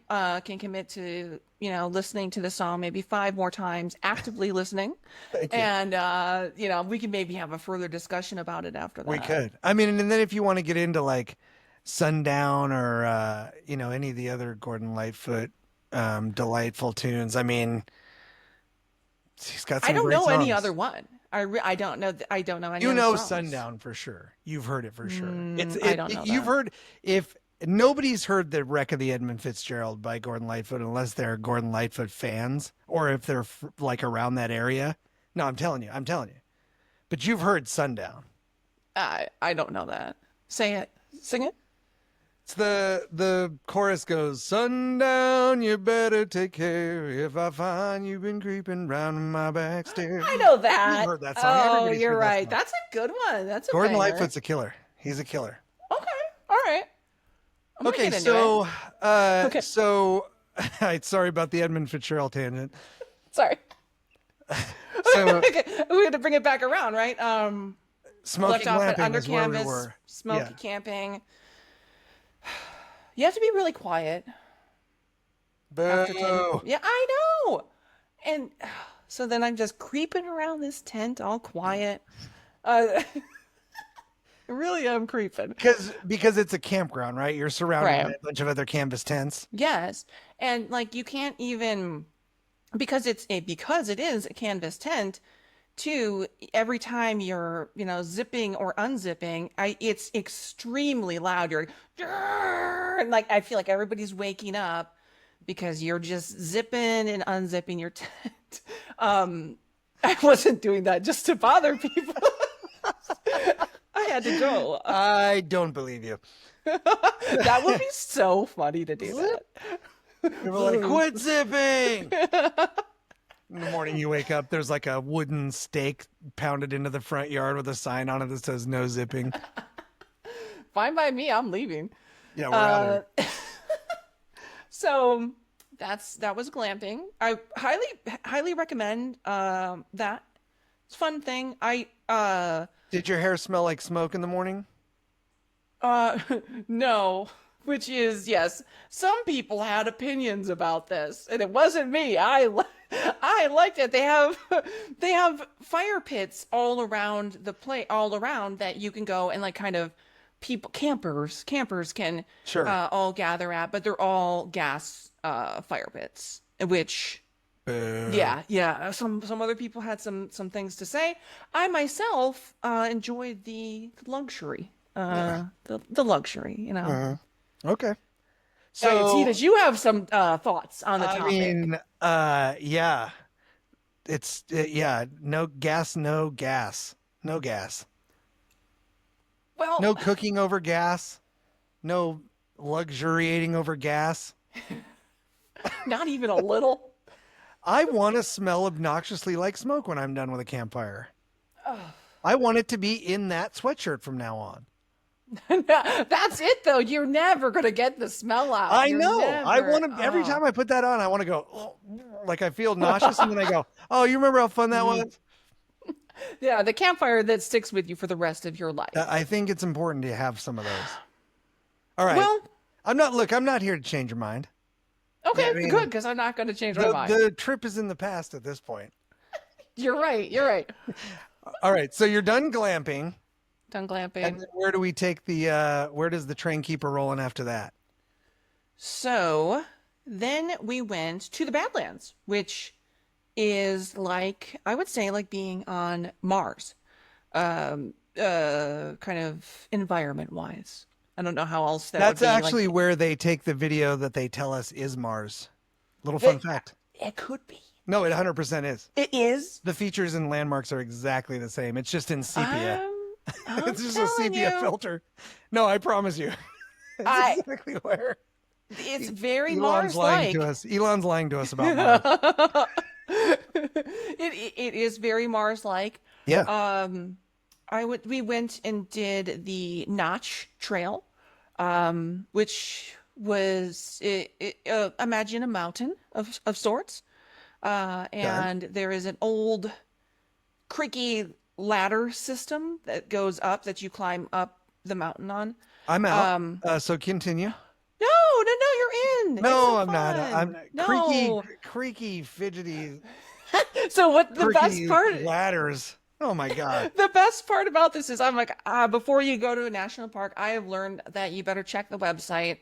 [SPEAKER 2] can commit to listening to the song maybe 5 more times, actively listening,
[SPEAKER 1] Thank you.
[SPEAKER 2] and we can maybe have a further discussion about it after
[SPEAKER 1] We
[SPEAKER 2] that.
[SPEAKER 1] could. I mean, and then if you want to get into like Sundown or any of the other Gordon Lightfoot delightful tunes, I mean, he's got
[SPEAKER 2] I
[SPEAKER 1] some
[SPEAKER 2] don't
[SPEAKER 1] great
[SPEAKER 2] know any
[SPEAKER 1] songs.
[SPEAKER 2] other one. I don't know. I don't know any
[SPEAKER 1] You
[SPEAKER 2] other
[SPEAKER 1] know
[SPEAKER 2] songs.
[SPEAKER 1] Sundown for sure. You've heard it for sure.
[SPEAKER 2] I don't know
[SPEAKER 1] You've
[SPEAKER 2] that.
[SPEAKER 1] heard if nobody's heard the Wreck of the Edmund Fitzgerald by Gordon Lightfoot unless they're Gordon Lightfoot fans or if they're like around that area. No, I'm telling you. But you've heard Sundown.
[SPEAKER 2] I don't know that. Say it. Sing it.
[SPEAKER 1] It's the chorus goes, Sundown, you better take care if I find you've been creeping round my back stairs.
[SPEAKER 2] I know that.
[SPEAKER 1] You've heard that song.
[SPEAKER 2] Oh,
[SPEAKER 1] Everybody's
[SPEAKER 2] you're
[SPEAKER 1] heard that
[SPEAKER 2] right.
[SPEAKER 1] song.
[SPEAKER 2] That's a good one. That's a
[SPEAKER 1] Gordon
[SPEAKER 2] banger.
[SPEAKER 1] Lightfoot's a killer. He's a killer.
[SPEAKER 2] Okay. All right. I'm gonna
[SPEAKER 1] Okay,
[SPEAKER 2] get into it. Okay.
[SPEAKER 1] So sorry about the Edmund Fitzgerald tangent.
[SPEAKER 2] Sorry.
[SPEAKER 1] So
[SPEAKER 2] Okay, we had to bring it back around, right?
[SPEAKER 1] smoky
[SPEAKER 2] Left off at
[SPEAKER 1] glamping
[SPEAKER 2] Under
[SPEAKER 1] is where we
[SPEAKER 2] Canvas,
[SPEAKER 1] were.
[SPEAKER 2] smoky
[SPEAKER 1] Yeah.
[SPEAKER 2] camping. You have to be really quiet after 10.
[SPEAKER 1] Boo.
[SPEAKER 2] Yeah, I know. And so then I'm just creeping around this tent all quiet. Uh, really, I'm creeping.
[SPEAKER 1] Because it's a campground, right? You're surrounded by
[SPEAKER 2] Right.
[SPEAKER 1] a bunch of other canvas tents.
[SPEAKER 2] Yes. And like you can't even because it is a canvas tent, too, every time you're, zipping or unzipping, it's extremely loud. You're and like I feel like everybody's waking up because you're just zipping and unzipping your tent. I wasn't doing that just to bother people. I had to go.
[SPEAKER 1] I don't believe you.
[SPEAKER 2] That would be so funny to do
[SPEAKER 1] Zip.
[SPEAKER 2] that.
[SPEAKER 1] They were like, quit zipping. In the morning you wake up, there's like a wooden stake pounded into the front yard with a sign on it that says no zipping.
[SPEAKER 2] Fine by me, I'm leaving.
[SPEAKER 1] Yeah, we're out of here.
[SPEAKER 2] So that was glamping. I highly recommend that. It's a fun thing.
[SPEAKER 1] Did your hair smell like smoke in the morning?
[SPEAKER 2] Uh no, which is yes. Some people had opinions about this, and it wasn't me. I liked it. They have fire pits all around all around that you can go and like kind of campers can
[SPEAKER 1] Sure.
[SPEAKER 2] all gather at, but they're all gas fire pits, which
[SPEAKER 1] Boo.
[SPEAKER 2] yeah. Some other people had some things to say. I myself enjoyed the luxury, the luxury.
[SPEAKER 1] Okay.
[SPEAKER 2] So I can see
[SPEAKER 1] So,
[SPEAKER 2] that you have some thoughts on the
[SPEAKER 1] I
[SPEAKER 2] topic.
[SPEAKER 1] mean, yeah. Yeah, no gas, no gas. No gas.
[SPEAKER 2] Well,
[SPEAKER 1] No cooking over gas. No luxuriating over gas.
[SPEAKER 2] not even a little.
[SPEAKER 1] I want to smell obnoxiously like smoke when I'm done with a campfire. I want it to be in that sweatshirt from now on.
[SPEAKER 2] That's it, though. You're never gonna get the smell out.
[SPEAKER 1] I
[SPEAKER 2] You're
[SPEAKER 1] know. I
[SPEAKER 2] never-
[SPEAKER 1] want to, every time I put that on, I want to go, oh, like I feel nauseous. And then I go, oh, you remember how fun that was?
[SPEAKER 2] Yeah, the campfire that sticks with you for the rest of your life.
[SPEAKER 1] I think it's important to have some of those. All right.
[SPEAKER 2] Well,
[SPEAKER 1] I'm not here to change your mind.
[SPEAKER 2] okay,
[SPEAKER 1] I mean,
[SPEAKER 2] good, because I'm not gonna change my mind.
[SPEAKER 1] The trip is in the past at this point.
[SPEAKER 2] You're right. You're right.
[SPEAKER 1] All right. So you're done glamping.
[SPEAKER 2] Done glamping.
[SPEAKER 1] And then where do we take where does the train keep her rolling after that?
[SPEAKER 2] So then we went to the Badlands, which is like, I would say, like being on Mars, kind of environment wise. I don't know how else that
[SPEAKER 1] That's
[SPEAKER 2] would be.
[SPEAKER 1] actually where they take the video that they tell us is Mars. Little fun fact.
[SPEAKER 2] It could be.
[SPEAKER 1] No, it 100% is.
[SPEAKER 2] It is.
[SPEAKER 1] The features and landmarks are exactly the same. It's just in sepia.
[SPEAKER 2] I'm
[SPEAKER 1] It's just a
[SPEAKER 2] telling
[SPEAKER 1] sepia
[SPEAKER 2] you,
[SPEAKER 1] filter. No, I promise you. That's
[SPEAKER 2] I-
[SPEAKER 1] exactly where.
[SPEAKER 2] It's very
[SPEAKER 1] Elon's lying
[SPEAKER 2] Mars-like.
[SPEAKER 1] to us. Elon's lying to us about Mars.
[SPEAKER 2] It is very Mars-like.
[SPEAKER 1] Yeah.
[SPEAKER 2] We went and did the Notch Trail, which was imagine a mountain of sorts, and there is an old creaky ladder system that goes up that you climb up the mountain on.
[SPEAKER 1] I'm out. So continue.
[SPEAKER 2] No, you're in.
[SPEAKER 1] No,
[SPEAKER 2] It's so
[SPEAKER 1] I'm not.
[SPEAKER 2] fun.
[SPEAKER 1] I'm
[SPEAKER 2] No.
[SPEAKER 1] creaky, fidgety,
[SPEAKER 2] So what the best
[SPEAKER 1] creaky
[SPEAKER 2] part?
[SPEAKER 1] ladders. Oh my God.
[SPEAKER 2] The best part about this is I'm like, before you go to a national park, I have learned that you better check the website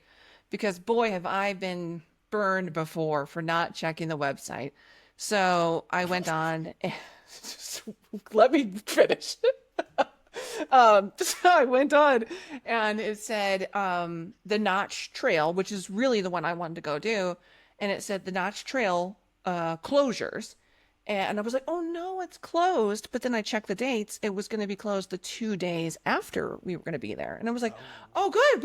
[SPEAKER 2] because boy, have I been burned before for not checking the website. So I went on. Just let me finish. So I went on and it said the Notch Trail, which is really the one I wanted to go do. And it said the Notch Trail closures. And I was like, oh no, it's closed. But then I checked the dates. It was going to be closed the 2 days after we were going to be there. And I was like, oh good,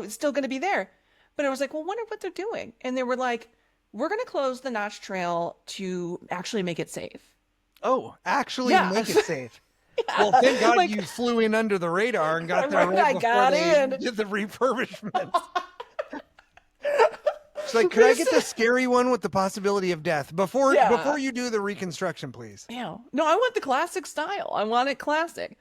[SPEAKER 2] it's still going to be there. But I was like, well, wonder what they're doing. And they were like, we're going to close the Notch Trail to actually make it safe.
[SPEAKER 1] Oh, actually
[SPEAKER 2] Yeah.
[SPEAKER 1] make it safe. Well, thank God you flew in under the radar and got there
[SPEAKER 2] Right,
[SPEAKER 1] right
[SPEAKER 2] I
[SPEAKER 1] before
[SPEAKER 2] got
[SPEAKER 1] they
[SPEAKER 2] in.
[SPEAKER 1] did the refurbishment. It's like, could I get the scary one with the possibility of death before
[SPEAKER 2] Yeah.
[SPEAKER 1] you do the reconstruction, please?
[SPEAKER 2] Yeah. No, I want the classic style. I want it classic.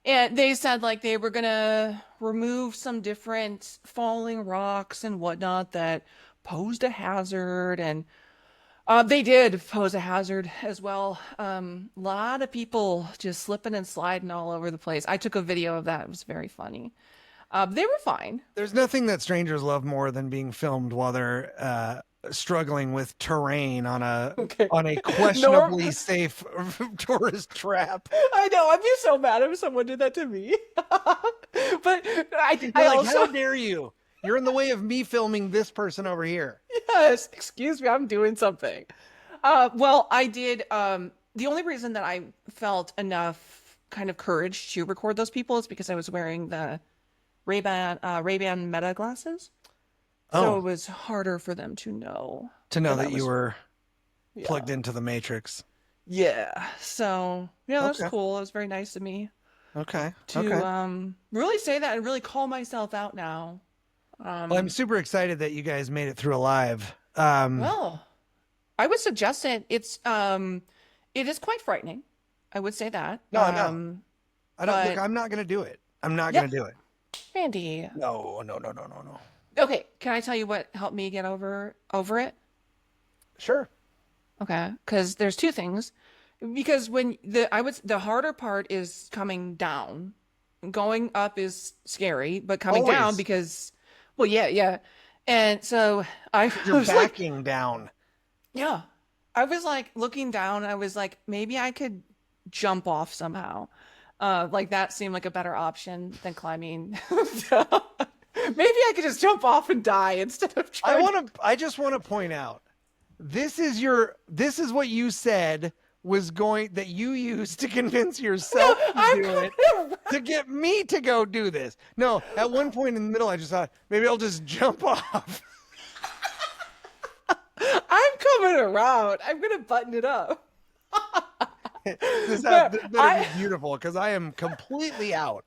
[SPEAKER 2] And they said like they were gonna remove some different falling rocks and whatnot that posed a hazard, and they did pose a hazard as well. A lot of people just slipping and sliding all over the place. I took a video of that. It was very funny. They were fine.
[SPEAKER 1] There's nothing that strangers love more than being filmed while they're struggling with terrain
[SPEAKER 2] Okay.
[SPEAKER 1] on a
[SPEAKER 2] Norm,
[SPEAKER 1] questionably safe tourist trap.
[SPEAKER 2] I know. I'd be so mad if someone did that to me. But
[SPEAKER 1] You're
[SPEAKER 2] I
[SPEAKER 1] like, how
[SPEAKER 2] also,
[SPEAKER 1] dare you? You're in the way of me filming this person over here.
[SPEAKER 2] yes, excuse me, I'm doing something. Well, I did. The only reason that I felt enough kind of courage to record those people is because I was wearing the Ray-Ban Meta glasses. So it
[SPEAKER 1] Oh,
[SPEAKER 2] was harder for them to know
[SPEAKER 1] to know
[SPEAKER 2] that I
[SPEAKER 1] that you
[SPEAKER 2] was,
[SPEAKER 1] were
[SPEAKER 2] yeah.
[SPEAKER 1] plugged into the Matrix.
[SPEAKER 2] Yeah. So, yeah, that's
[SPEAKER 1] Okay.
[SPEAKER 2] cool. It was very nice of me
[SPEAKER 1] Okay.
[SPEAKER 2] to
[SPEAKER 1] Okay.
[SPEAKER 2] really say that and really call myself out now.
[SPEAKER 1] Well, I'm
[SPEAKER 2] Um,
[SPEAKER 1] super excited that you guys made it through alive.
[SPEAKER 2] well, I would suggest it. It is quite frightening. I would say that.
[SPEAKER 1] No, I know. I don't look.
[SPEAKER 2] But
[SPEAKER 1] I'm not gonna do it. I'm not
[SPEAKER 2] yeah,
[SPEAKER 1] gonna do it.
[SPEAKER 2] Randy.
[SPEAKER 1] No. No. No. No. No. No.
[SPEAKER 2] Okay, can I tell you what helped me get over it?
[SPEAKER 1] Sure.
[SPEAKER 2] Okay, because there's two things. Because when the harder part is coming down. Going up is scary, but coming down
[SPEAKER 1] Always.
[SPEAKER 2] because, well, yeah, yeah. And so I
[SPEAKER 1] You're
[SPEAKER 2] was like,
[SPEAKER 1] backing down.
[SPEAKER 2] yeah, I was like looking down. I was like, maybe I could jump off somehow. Like that seemed like a better option than climbing. Maybe I could just jump off and die instead of trying.
[SPEAKER 1] I just want to point out this is what you said was going that you used to convince
[SPEAKER 2] No,
[SPEAKER 1] yourself to
[SPEAKER 2] I'm
[SPEAKER 1] do it to get me to go do this. No, at one point in the middle I just thought maybe I'll just jump off.
[SPEAKER 2] I'm coming around. I'm gonna button it up.
[SPEAKER 1] This
[SPEAKER 2] But
[SPEAKER 1] better be beautiful because I am completely out.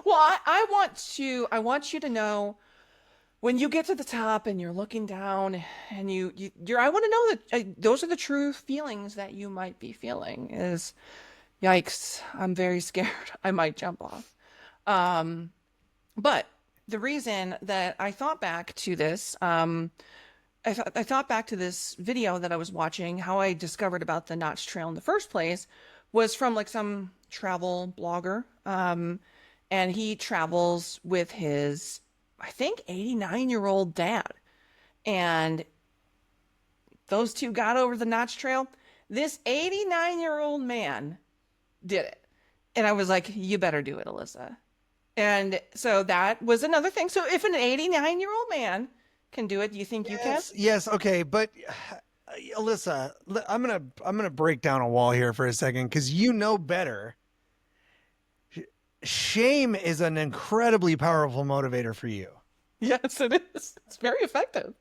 [SPEAKER 2] well, I want you to know when you get to the top and you're looking down and I want to know that those are the true feelings that you might be feeling is, yikes, I'm very scared. I might jump off. Um, but the reason that I thought back to this, I thought back to this video that I was watching, how I discovered about the Notch Trail in the first place was from like some travel blogger. And he travels with his, I think, 89-year-old dad. And those two got over the Notch Trail. This 89-year-old man did it. And I was like, you better do it, Alyssa. And so that was another thing. So if an 89-year-old man can do it, do you think you can?
[SPEAKER 1] Yes, okay, but Alyssa, I'm gonna break down a wall here for a second because you know better. Shame is an incredibly powerful motivator for you.
[SPEAKER 2] Yes, it is. It's very effective.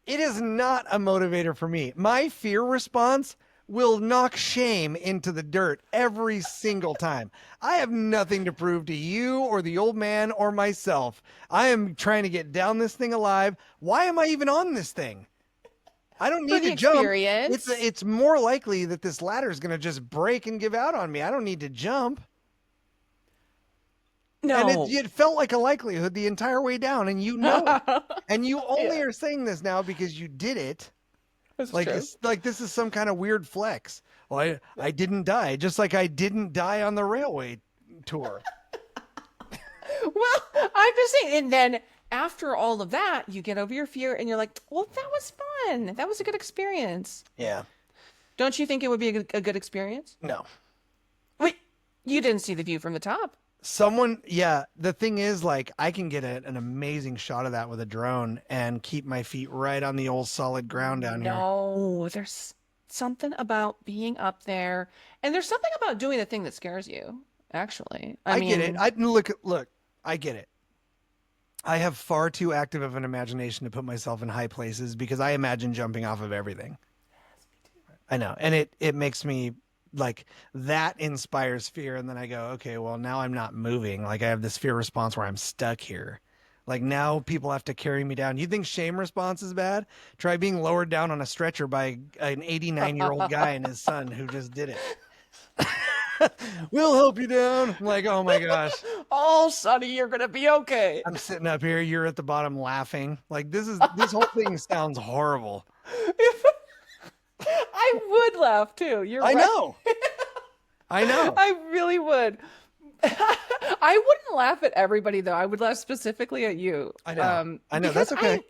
[SPEAKER 1] It is not a motivator for me. My fear response will knock shame into the dirt every single time. I have nothing to prove to you or the old man or myself. I am trying to get down this thing alive. Why am I even on this thing? I don't
[SPEAKER 2] For
[SPEAKER 1] need
[SPEAKER 2] the
[SPEAKER 1] to jump.
[SPEAKER 2] experience.
[SPEAKER 1] It's more likely that this ladder is going to just break and give out on me. I don't need to jump. And
[SPEAKER 2] No.
[SPEAKER 1] it felt like a likelihood the entire way down, and you know it. And you only
[SPEAKER 2] Yeah,
[SPEAKER 1] are saying this now because you did it.
[SPEAKER 2] that's
[SPEAKER 1] Like
[SPEAKER 2] true.
[SPEAKER 1] it's like this is some kind of weird flex. Well, I didn't die, just like I didn't die on the railway tour.
[SPEAKER 2] Well, I'm just saying. And then after all of that, you get over your fear and you're like, well, that was fun. That was a good experience.
[SPEAKER 1] Yeah.
[SPEAKER 2] Don't you think it would be a good experience?
[SPEAKER 1] No.
[SPEAKER 2] Wait, you didn't see the view from the top.
[SPEAKER 1] Yeah, the thing is, like, I can get an amazing shot of that with a drone and keep my feet right on the old solid ground down here.
[SPEAKER 2] No, there's something about being up there. And there's something about doing the thing that scares you, actually. I
[SPEAKER 1] I get it.
[SPEAKER 2] mean,
[SPEAKER 1] Look, I get it. I have far too active of an imagination to put myself in high places because I imagine jumping off of everything. I know. And it makes me like that inspires fear. And then I go, okay, well, now I'm not moving. Like I have this fear response where I'm stuck here. Like now people have to carry me down. You think shame response is bad? Try being lowered down on a stretcher by an 89-year-old guy and his son who just did it. We'll help you down. I'm like, oh my gosh.
[SPEAKER 2] Oh, Sonny, you're gonna be okay.
[SPEAKER 1] I'm sitting up here, you're at the bottom laughing. Like this whole thing sounds horrible.
[SPEAKER 2] I would laugh too. You're
[SPEAKER 1] I
[SPEAKER 2] right.
[SPEAKER 1] know. I know.
[SPEAKER 2] I really would. I wouldn't laugh at everybody though. I would laugh specifically at you.
[SPEAKER 1] I know. I know.
[SPEAKER 2] Because
[SPEAKER 1] That's okay.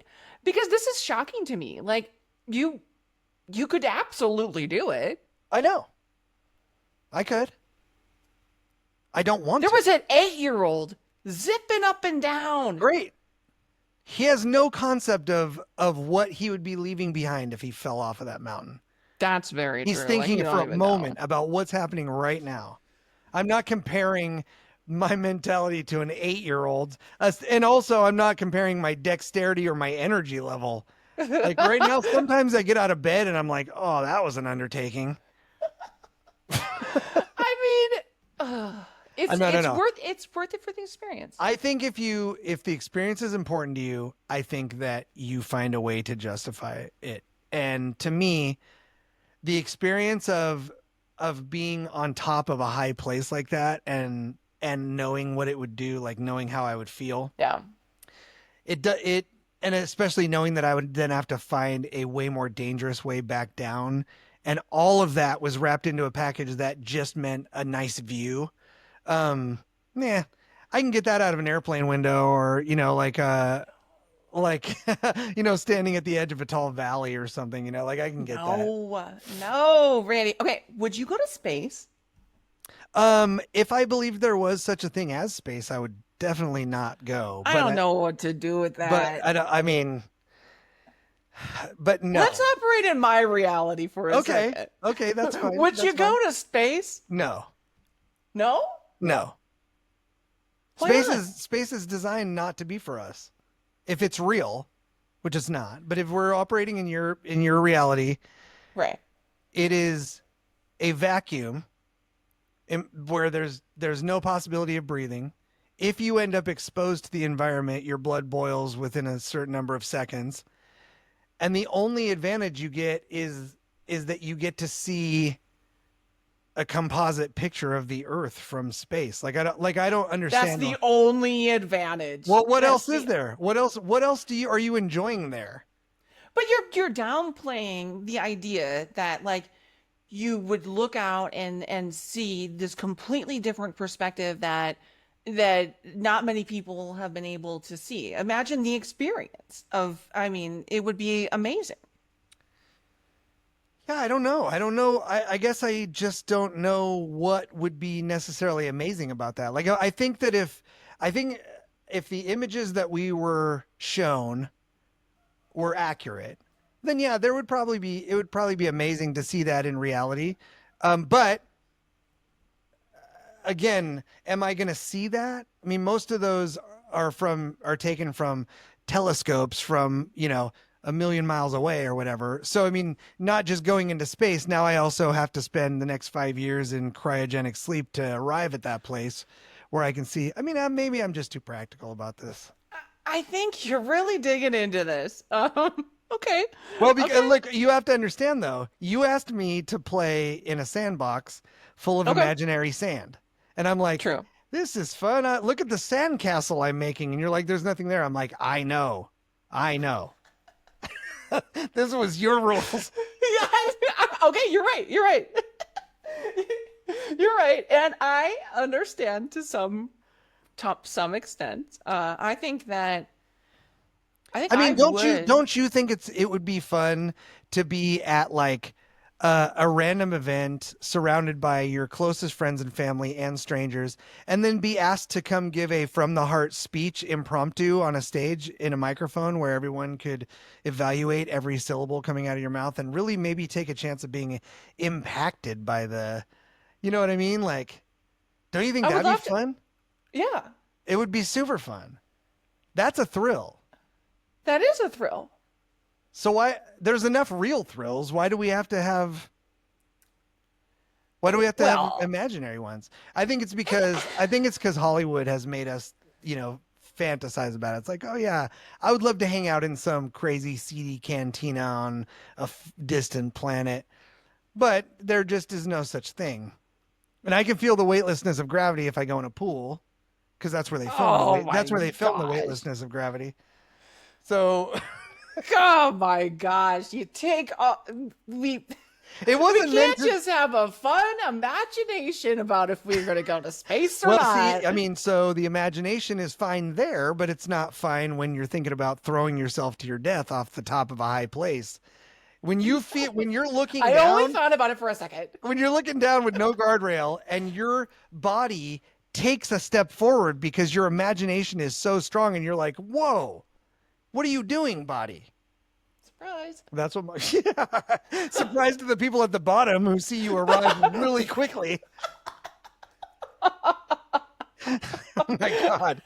[SPEAKER 2] because this is shocking to me. Like you could absolutely do it.
[SPEAKER 1] I know. I could. I don't want
[SPEAKER 2] There
[SPEAKER 1] to.
[SPEAKER 2] was an 8-year-old zipping up and down.
[SPEAKER 1] Great. He has no concept of what he would be leaving behind if he fell off of that mountain.
[SPEAKER 2] That's very
[SPEAKER 1] He's
[SPEAKER 2] true.
[SPEAKER 1] thinking
[SPEAKER 2] you
[SPEAKER 1] for
[SPEAKER 2] don't
[SPEAKER 1] a
[SPEAKER 2] even
[SPEAKER 1] moment
[SPEAKER 2] know.
[SPEAKER 1] about what's happening right now. I'm not comparing my mentality to an 8-year-old. And also, I'm not comparing my dexterity or my energy level. Like right now, sometimes I get out of bed and I'm like, oh, that was an undertaking.
[SPEAKER 2] I mean, it's
[SPEAKER 1] No.
[SPEAKER 2] it's worth it for the experience.
[SPEAKER 1] I think if the experience is important to you, I think that you find a way to justify it. And to me, the experience of being on top of a high place like that and knowing what it would do, like knowing how I would feel,
[SPEAKER 2] Yeah.
[SPEAKER 1] it and especially knowing that I would then have to find a way more dangerous way back down, and all of that was wrapped into a package that just meant a nice view. Yeah, I can get that out of an airplane window, or like standing at the edge of a tall valley or something. Like I can get that.
[SPEAKER 2] No, Randy. Okay, would you go to space?
[SPEAKER 1] If I believed there was such a thing as space, I would definitely not go.
[SPEAKER 2] I don't know what to do with
[SPEAKER 1] But
[SPEAKER 2] that.
[SPEAKER 1] I don't. I mean, but no.
[SPEAKER 2] Let's operate in my reality for a second.
[SPEAKER 1] Okay, that's fine.
[SPEAKER 2] Would
[SPEAKER 1] That's
[SPEAKER 2] you go
[SPEAKER 1] fine.
[SPEAKER 2] to space?
[SPEAKER 1] No.
[SPEAKER 2] No?
[SPEAKER 1] No.
[SPEAKER 2] Why not?
[SPEAKER 1] Space is designed not to be for us. If it's real, which it's not, but if we're operating in your reality,
[SPEAKER 2] Right.
[SPEAKER 1] it is a vacuum where there's no possibility of breathing. If you end up exposed to the environment, your blood boils within a certain number of seconds. And the only advantage you get is that you get to see a composite picture of the Earth from space. Like I don't understand.
[SPEAKER 2] That's the only advantage.
[SPEAKER 1] Well, what
[SPEAKER 2] That's
[SPEAKER 1] else is there? What else are you enjoying there?
[SPEAKER 2] But you're downplaying the idea that like you would look out and see this completely different perspective that not many people have been able to see. Imagine the experience of, I mean, it would be amazing.
[SPEAKER 1] Yeah, I don't know. I guess I just don't know what would be necessarily amazing about that. Like I think if the images that we were shown were accurate, then yeah, it would probably be amazing to see that in reality. But again, am I going to see that? I mean, most of those are taken from telescopes from, a million miles away or whatever. So, I mean, not just going into space. Now I also have to spend the next 5 years in cryogenic sleep to arrive at that place where I can see. I mean, maybe I'm just too practical about this.
[SPEAKER 2] I think you're really digging into this. Okay.
[SPEAKER 1] Well, because look, you have to understand though, you asked me to play in a sandbox full of imaginary sand. And I'm like,
[SPEAKER 2] True.
[SPEAKER 1] This is fun. Look at the sandcastle I'm making. And you're like, there's nothing there. I'm like, I know. This was your rules.
[SPEAKER 2] Yeah. Okay, you're right. You're right. You're right. And I understand to some extent. I think that
[SPEAKER 1] I mean, don't you think it would be fun to be at like a random event surrounded by your closest friends and family and strangers, and then be asked to come give a from the heart speech impromptu on a stage in a microphone where everyone could evaluate every syllable coming out of your mouth and really maybe take a chance of being impacted by you know what I mean? Like, don't you think that'd be fun?
[SPEAKER 2] Yeah.
[SPEAKER 1] It would be super fun. That's a thrill.
[SPEAKER 2] That is a thrill.
[SPEAKER 1] So there's enough real thrills. Why do we have to have imaginary ones? I think it's because Hollywood has made us, fantasize about it. It's like, oh yeah, I would love to hang out in some crazy seedy cantina on a distant planet, but there just is no such thing. And I can feel the weightlessness of gravity if I go in a pool, because that's where they film
[SPEAKER 2] Oh
[SPEAKER 1] that's
[SPEAKER 2] my
[SPEAKER 1] where they film the
[SPEAKER 2] gosh.
[SPEAKER 1] weightlessness of gravity. So
[SPEAKER 2] Oh my gosh. You take we
[SPEAKER 1] it
[SPEAKER 2] we
[SPEAKER 1] wasn't meant
[SPEAKER 2] can't
[SPEAKER 1] to.
[SPEAKER 2] just have a fun imagination about if we're going to go to space or
[SPEAKER 1] Well,
[SPEAKER 2] not.
[SPEAKER 1] see, I mean, so the imagination is fine there, but it's not fine when you're thinking about throwing yourself to your death off the top of a high place. When you're looking
[SPEAKER 2] I only
[SPEAKER 1] down,
[SPEAKER 2] thought about it for a second.
[SPEAKER 1] when you're looking down with no guardrail and your body takes a step forward because your imagination is so strong and you're like, whoa, what are you doing, body?
[SPEAKER 2] Surprise.
[SPEAKER 1] That's what my yeah. Surprise to the people at the bottom who see you arrive really quickly. Oh my God.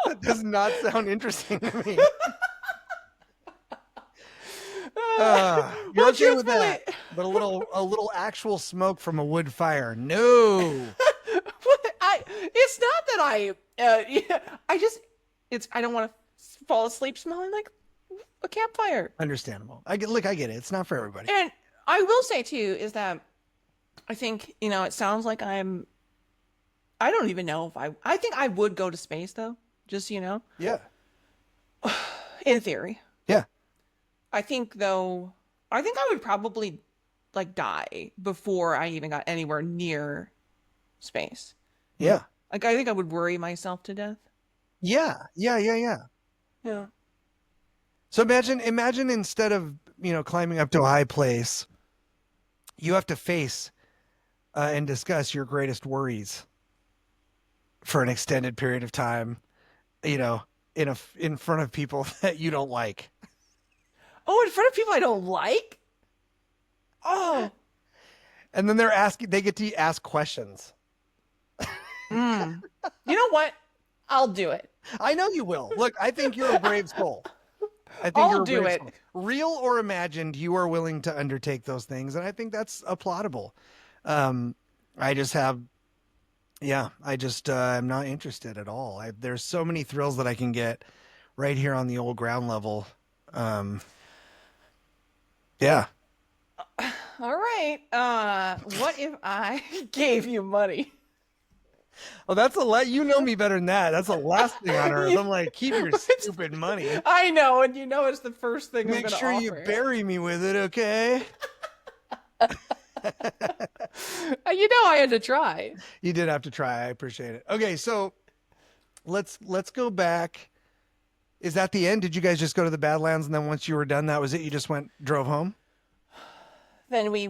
[SPEAKER 1] That does not sound interesting to me. You're
[SPEAKER 2] Well,
[SPEAKER 1] okay with
[SPEAKER 2] truthfully,
[SPEAKER 1] that, but a little actual smoke from a wood fire. No.
[SPEAKER 2] it's not that yeah, I don't want to fall asleep smelling like a campfire.
[SPEAKER 1] Understandable. I get it. It's not for everybody.
[SPEAKER 2] And I will say too is that I think, it sounds like I don't even know if I think I would go to space though, just,
[SPEAKER 1] Yeah.
[SPEAKER 2] in theory.
[SPEAKER 1] Yeah.
[SPEAKER 2] I think I would probably like die before I even got anywhere near space.
[SPEAKER 1] Yeah.
[SPEAKER 2] Like I think I would worry myself to death.
[SPEAKER 1] Yeah.
[SPEAKER 2] Yeah.
[SPEAKER 1] So imagine instead of, climbing up to a high place, you have to face and discuss your greatest worries for an extended period of time, in front of people that you don't like.
[SPEAKER 2] Oh, in front of people I don't like? Oh.
[SPEAKER 1] And then they get to ask questions.
[SPEAKER 2] You know what? I'll do it.
[SPEAKER 1] I know you will. Look, I think you're a brave soul. I think
[SPEAKER 2] I'll
[SPEAKER 1] you're a
[SPEAKER 2] do
[SPEAKER 1] brave
[SPEAKER 2] it.
[SPEAKER 1] soul. Real or imagined, you are willing to undertake those things, and I think that's applaudable. I just have, I'm not interested at all. There's so many thrills that I can get right here on the old ground level. Yeah.
[SPEAKER 2] All right. What if I gave you money?
[SPEAKER 1] Oh, that's a lot. You know me better than that. That's the last thing on earth. I'm like, keep your stupid money.
[SPEAKER 2] I know, and it's the first thing I'm
[SPEAKER 1] Make
[SPEAKER 2] gonna
[SPEAKER 1] sure you
[SPEAKER 2] offer.
[SPEAKER 1] bury me with it, okay?
[SPEAKER 2] I had to try.
[SPEAKER 1] You did have to try. I appreciate it. Okay, so let's go back. Is that the end? Did you guys just go to the Badlands and then once you were done, that was it? You just drove home?
[SPEAKER 2] Then we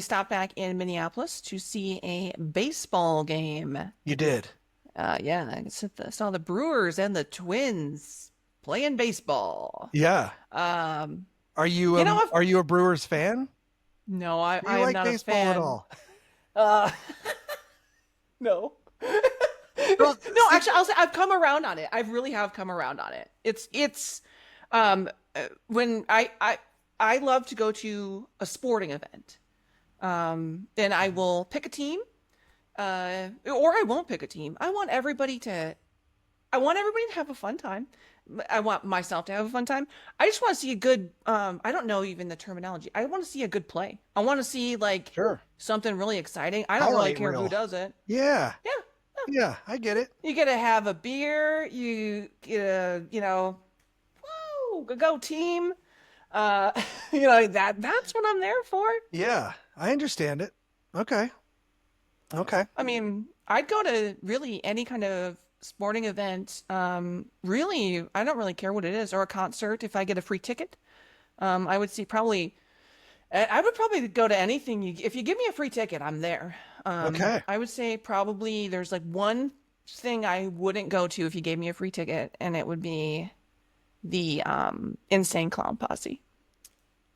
[SPEAKER 2] stopped back in Minneapolis to see a baseball game.
[SPEAKER 1] You did.
[SPEAKER 2] Yeah, I saw the Brewers and the Twins playing baseball.
[SPEAKER 1] Yeah. Are you are you a Brewers fan?
[SPEAKER 2] No, I
[SPEAKER 1] Do you
[SPEAKER 2] am
[SPEAKER 1] like
[SPEAKER 2] not
[SPEAKER 1] baseball
[SPEAKER 2] a fan.
[SPEAKER 1] at all?
[SPEAKER 2] No.
[SPEAKER 1] Well,
[SPEAKER 2] No, actually, I'll say I've come around on it. I really have come around on it. It's when I love to go to a sporting event. Then I will pick a team, or I won't pick a team. I want everybody to have a fun time. I want myself to have a fun time. I just want to see a good, I don't know even the terminology. I want to see a good play. I want to see
[SPEAKER 1] Sure.
[SPEAKER 2] something really exciing. I don't really
[SPEAKER 1] Highlight
[SPEAKER 2] care
[SPEAKER 1] reel.
[SPEAKER 2] who does it.
[SPEAKER 1] Yeah.
[SPEAKER 2] Yeah.
[SPEAKER 1] Yeah, I get it.
[SPEAKER 2] You get to have a beer. You get to, woo, go team. That's what I'm there for.
[SPEAKER 1] Yeah, I understand it. Okay.
[SPEAKER 2] I mean, I'd go to really any kind of sporting event. Really, I don't really care what it is, or a concert if I get a free ticket. I would probably go to anything. If you give me a free ticket, I'm there.
[SPEAKER 1] Okay.
[SPEAKER 2] I would say probably there's like one thing I wouldn't go to if you gave me a free ticket, and it would be the Insane Clown Posse.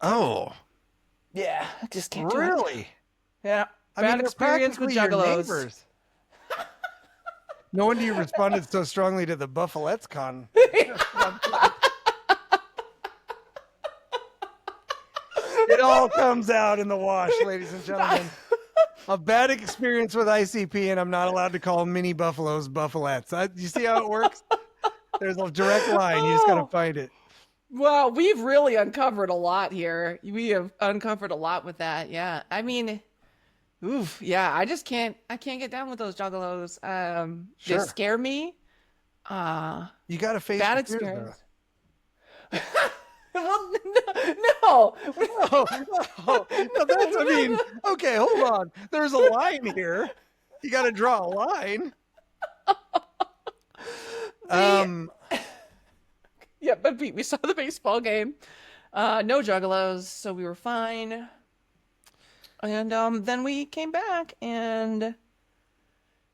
[SPEAKER 1] Oh.
[SPEAKER 2] Yeah, I just can't do it.
[SPEAKER 1] Really?
[SPEAKER 2] Yeah,
[SPEAKER 1] I mean,
[SPEAKER 2] bad
[SPEAKER 1] they're
[SPEAKER 2] experience with
[SPEAKER 1] practically your
[SPEAKER 2] juggalos.
[SPEAKER 1] neighbors. No wonder you responded so strongly to the Buffalettes con. It all comes out in the wash, ladies and gentlemen. A bad experience with ICP, and I'm not allowed to call mini buffaloes Buffalettes. You see how it works? There's a direct line. You just got to find it.
[SPEAKER 2] Well, we've really uncovered a lot here. We have uncovered a lot with that. Yeah. I mean, Oof, yeah, I can't get down with those juggalos. They
[SPEAKER 1] Sure.
[SPEAKER 2] scare me. Uh,
[SPEAKER 1] You got to face
[SPEAKER 2] Bad
[SPEAKER 1] your fears, though.
[SPEAKER 2] experience. Well, no,
[SPEAKER 1] No, no, no, that's, I mean, okay, hold on. There's a line here. You got to draw a line.
[SPEAKER 2] the
[SPEAKER 1] Um,
[SPEAKER 2] yeah, but we saw the baseball game. No juggalos, so we were fine. And then we came back, and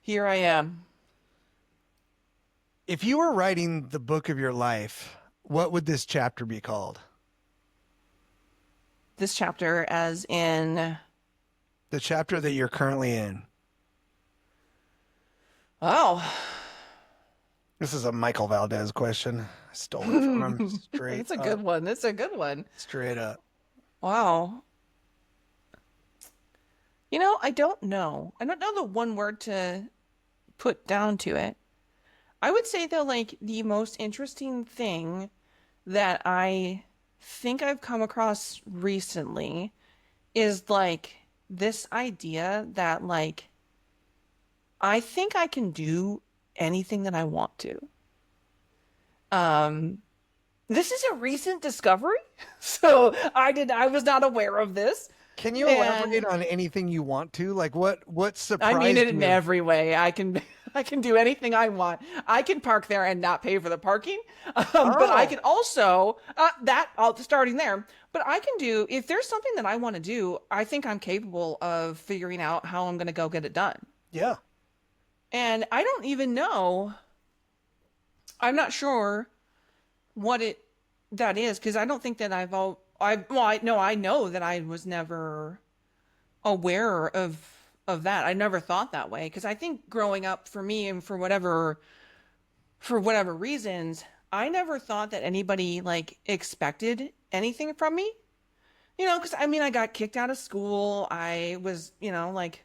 [SPEAKER 2] here I am.
[SPEAKER 1] if you were writing the book of your life, what would this chapter be called?
[SPEAKER 2] This chapter, as in,
[SPEAKER 1] The chapter that you're currently in.
[SPEAKER 2] oh,
[SPEAKER 1] This is a Michael Valdez question. I stole it from him straight
[SPEAKER 2] that's a
[SPEAKER 1] up.
[SPEAKER 2] good one. That's a good one.
[SPEAKER 1] Straight up.
[SPEAKER 2] Wow. You know, I don't know. I don't know the one word to put down to it. I would say though, like the most interesting thing that I think I've come across recently is like this idea that like I think I can do anything that I want to. Um, this is a recent discovery, so I was not aware of this,
[SPEAKER 1] Can you
[SPEAKER 2] and
[SPEAKER 1] elaborate on anything you want to? Like what
[SPEAKER 2] I mean
[SPEAKER 1] surprised
[SPEAKER 2] it in
[SPEAKER 1] you?
[SPEAKER 2] every way. I can do anything I want. I can park there and not pay for the parking. But I
[SPEAKER 1] Oh,
[SPEAKER 2] can also starting there. But I can do if there's something that I want to do. I think I'm capable of figuring out how I'm going to go get it done.
[SPEAKER 1] yeah.
[SPEAKER 2] And I don't even know. I'm not sure what it that is because I don't think that I've all. I know that I was never aware of that. I never thought that way because I think growing up for me and for whatever reasons, I never thought that anybody like expected anything from me. You know, because I mean, I got kicked out of school. I was, you know, like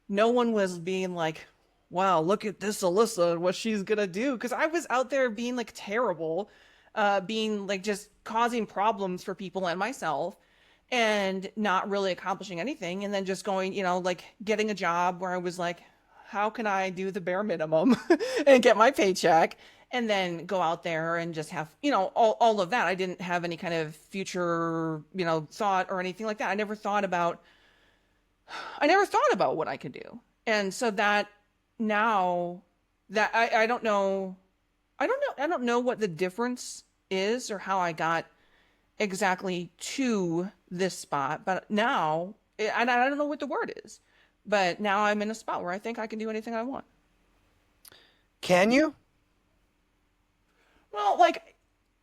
[SPEAKER 2] no one was being like, "Wow, look at this Alyssa and what she's gonna do." Because I was out there being like terrible, being like just causing problems for people and myself and not really accomplishing anything and then just going, you know, like getting a job where I was like, how can I do the bare minimum and get my paycheck and then go out there and just have, you know, all of that. I didn't have any kind of future, you know, thought or anything like that. I never thought about what I could do. And so that now that I don't know, I don't know what the difference is or how I got exactly to this spot, but now, and I don't know what the word is, but now I'm in a spot where I think I can do anything I want.
[SPEAKER 1] Can you?
[SPEAKER 2] Well, like,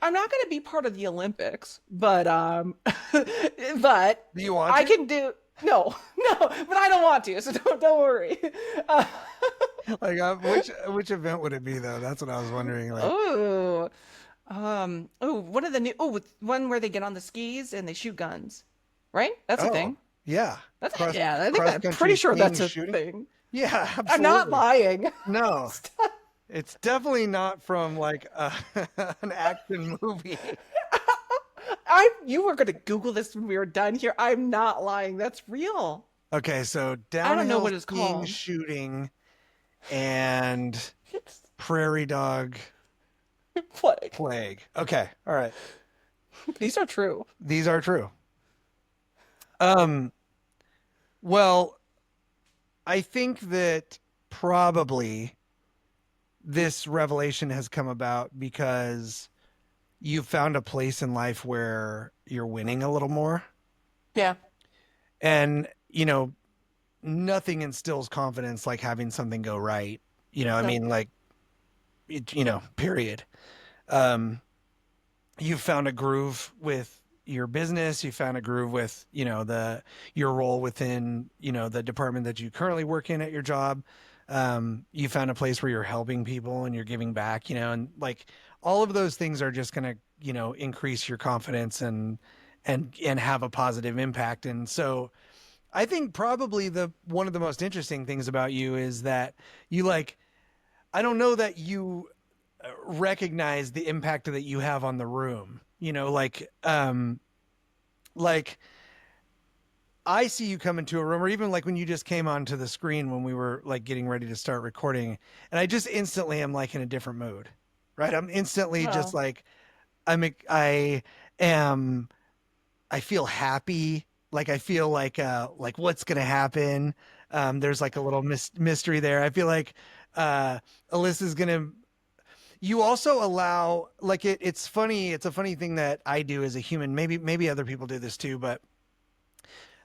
[SPEAKER 2] I'm not going to be part of the Olympics, but, but
[SPEAKER 1] Do you want
[SPEAKER 2] I
[SPEAKER 1] to?
[SPEAKER 2] can do, no, no, but I don't want to, so don't worry. Uh,
[SPEAKER 1] Like which event would it be though? That's what I was wondering. Like,
[SPEAKER 2] oh, one of the new, one where they get on the skis and they shoot guns, right? That's a
[SPEAKER 1] oh,
[SPEAKER 2] thing.
[SPEAKER 1] yeah.
[SPEAKER 2] Yeah, I think
[SPEAKER 1] Cross
[SPEAKER 2] I'm pretty
[SPEAKER 1] country
[SPEAKER 2] sure
[SPEAKER 1] skiing
[SPEAKER 2] that's a
[SPEAKER 1] shooting.
[SPEAKER 2] thing.
[SPEAKER 1] Yeah,
[SPEAKER 2] I'm not
[SPEAKER 1] absolutely.
[SPEAKER 2] lying.
[SPEAKER 1] No. It's definitely not from like an action movie.
[SPEAKER 2] You were gonna Google this when we were done here. I'm not lying. That's real.
[SPEAKER 1] Okay, so
[SPEAKER 2] I don't know
[SPEAKER 1] downhill
[SPEAKER 2] what it's
[SPEAKER 1] skiing
[SPEAKER 2] called.
[SPEAKER 1] shooting and prairie dog
[SPEAKER 2] Plague.
[SPEAKER 1] plague. Okay, all right.
[SPEAKER 2] These are true.
[SPEAKER 1] These are true. Um, well, I think that probably this revelation has come about because you've found a place in life where you're winning a little more.
[SPEAKER 2] Yeah.
[SPEAKER 1] And, nothing instills confidence like having something go right. I
[SPEAKER 2] No.
[SPEAKER 1] mean, like, period. Um, you found a groove with your business. You found a groove with, your role within, the department that you currently work in at your job. You found a place where you're helping people and you're giving back, and like all of those things are just going to, increase your confidence and have a positive impact. And so I think probably the one of the most interesting things about you is that you like I don't know that you recognize the impact that you have on the room. Like I see you come into a room, or even like when you just came onto the screen when we were like getting ready to start recording, and I just instantly am like in a different mood, right? I'm instantly just
[SPEAKER 2] Oh,
[SPEAKER 1] like I am I feel happy. Like I feel like what's gonna happen. There's like a little mystery there. I feel like uh Alyssa's gonna you also allow like it's funny, it's a funny thing that I do as a human. Maybe other people do this too, but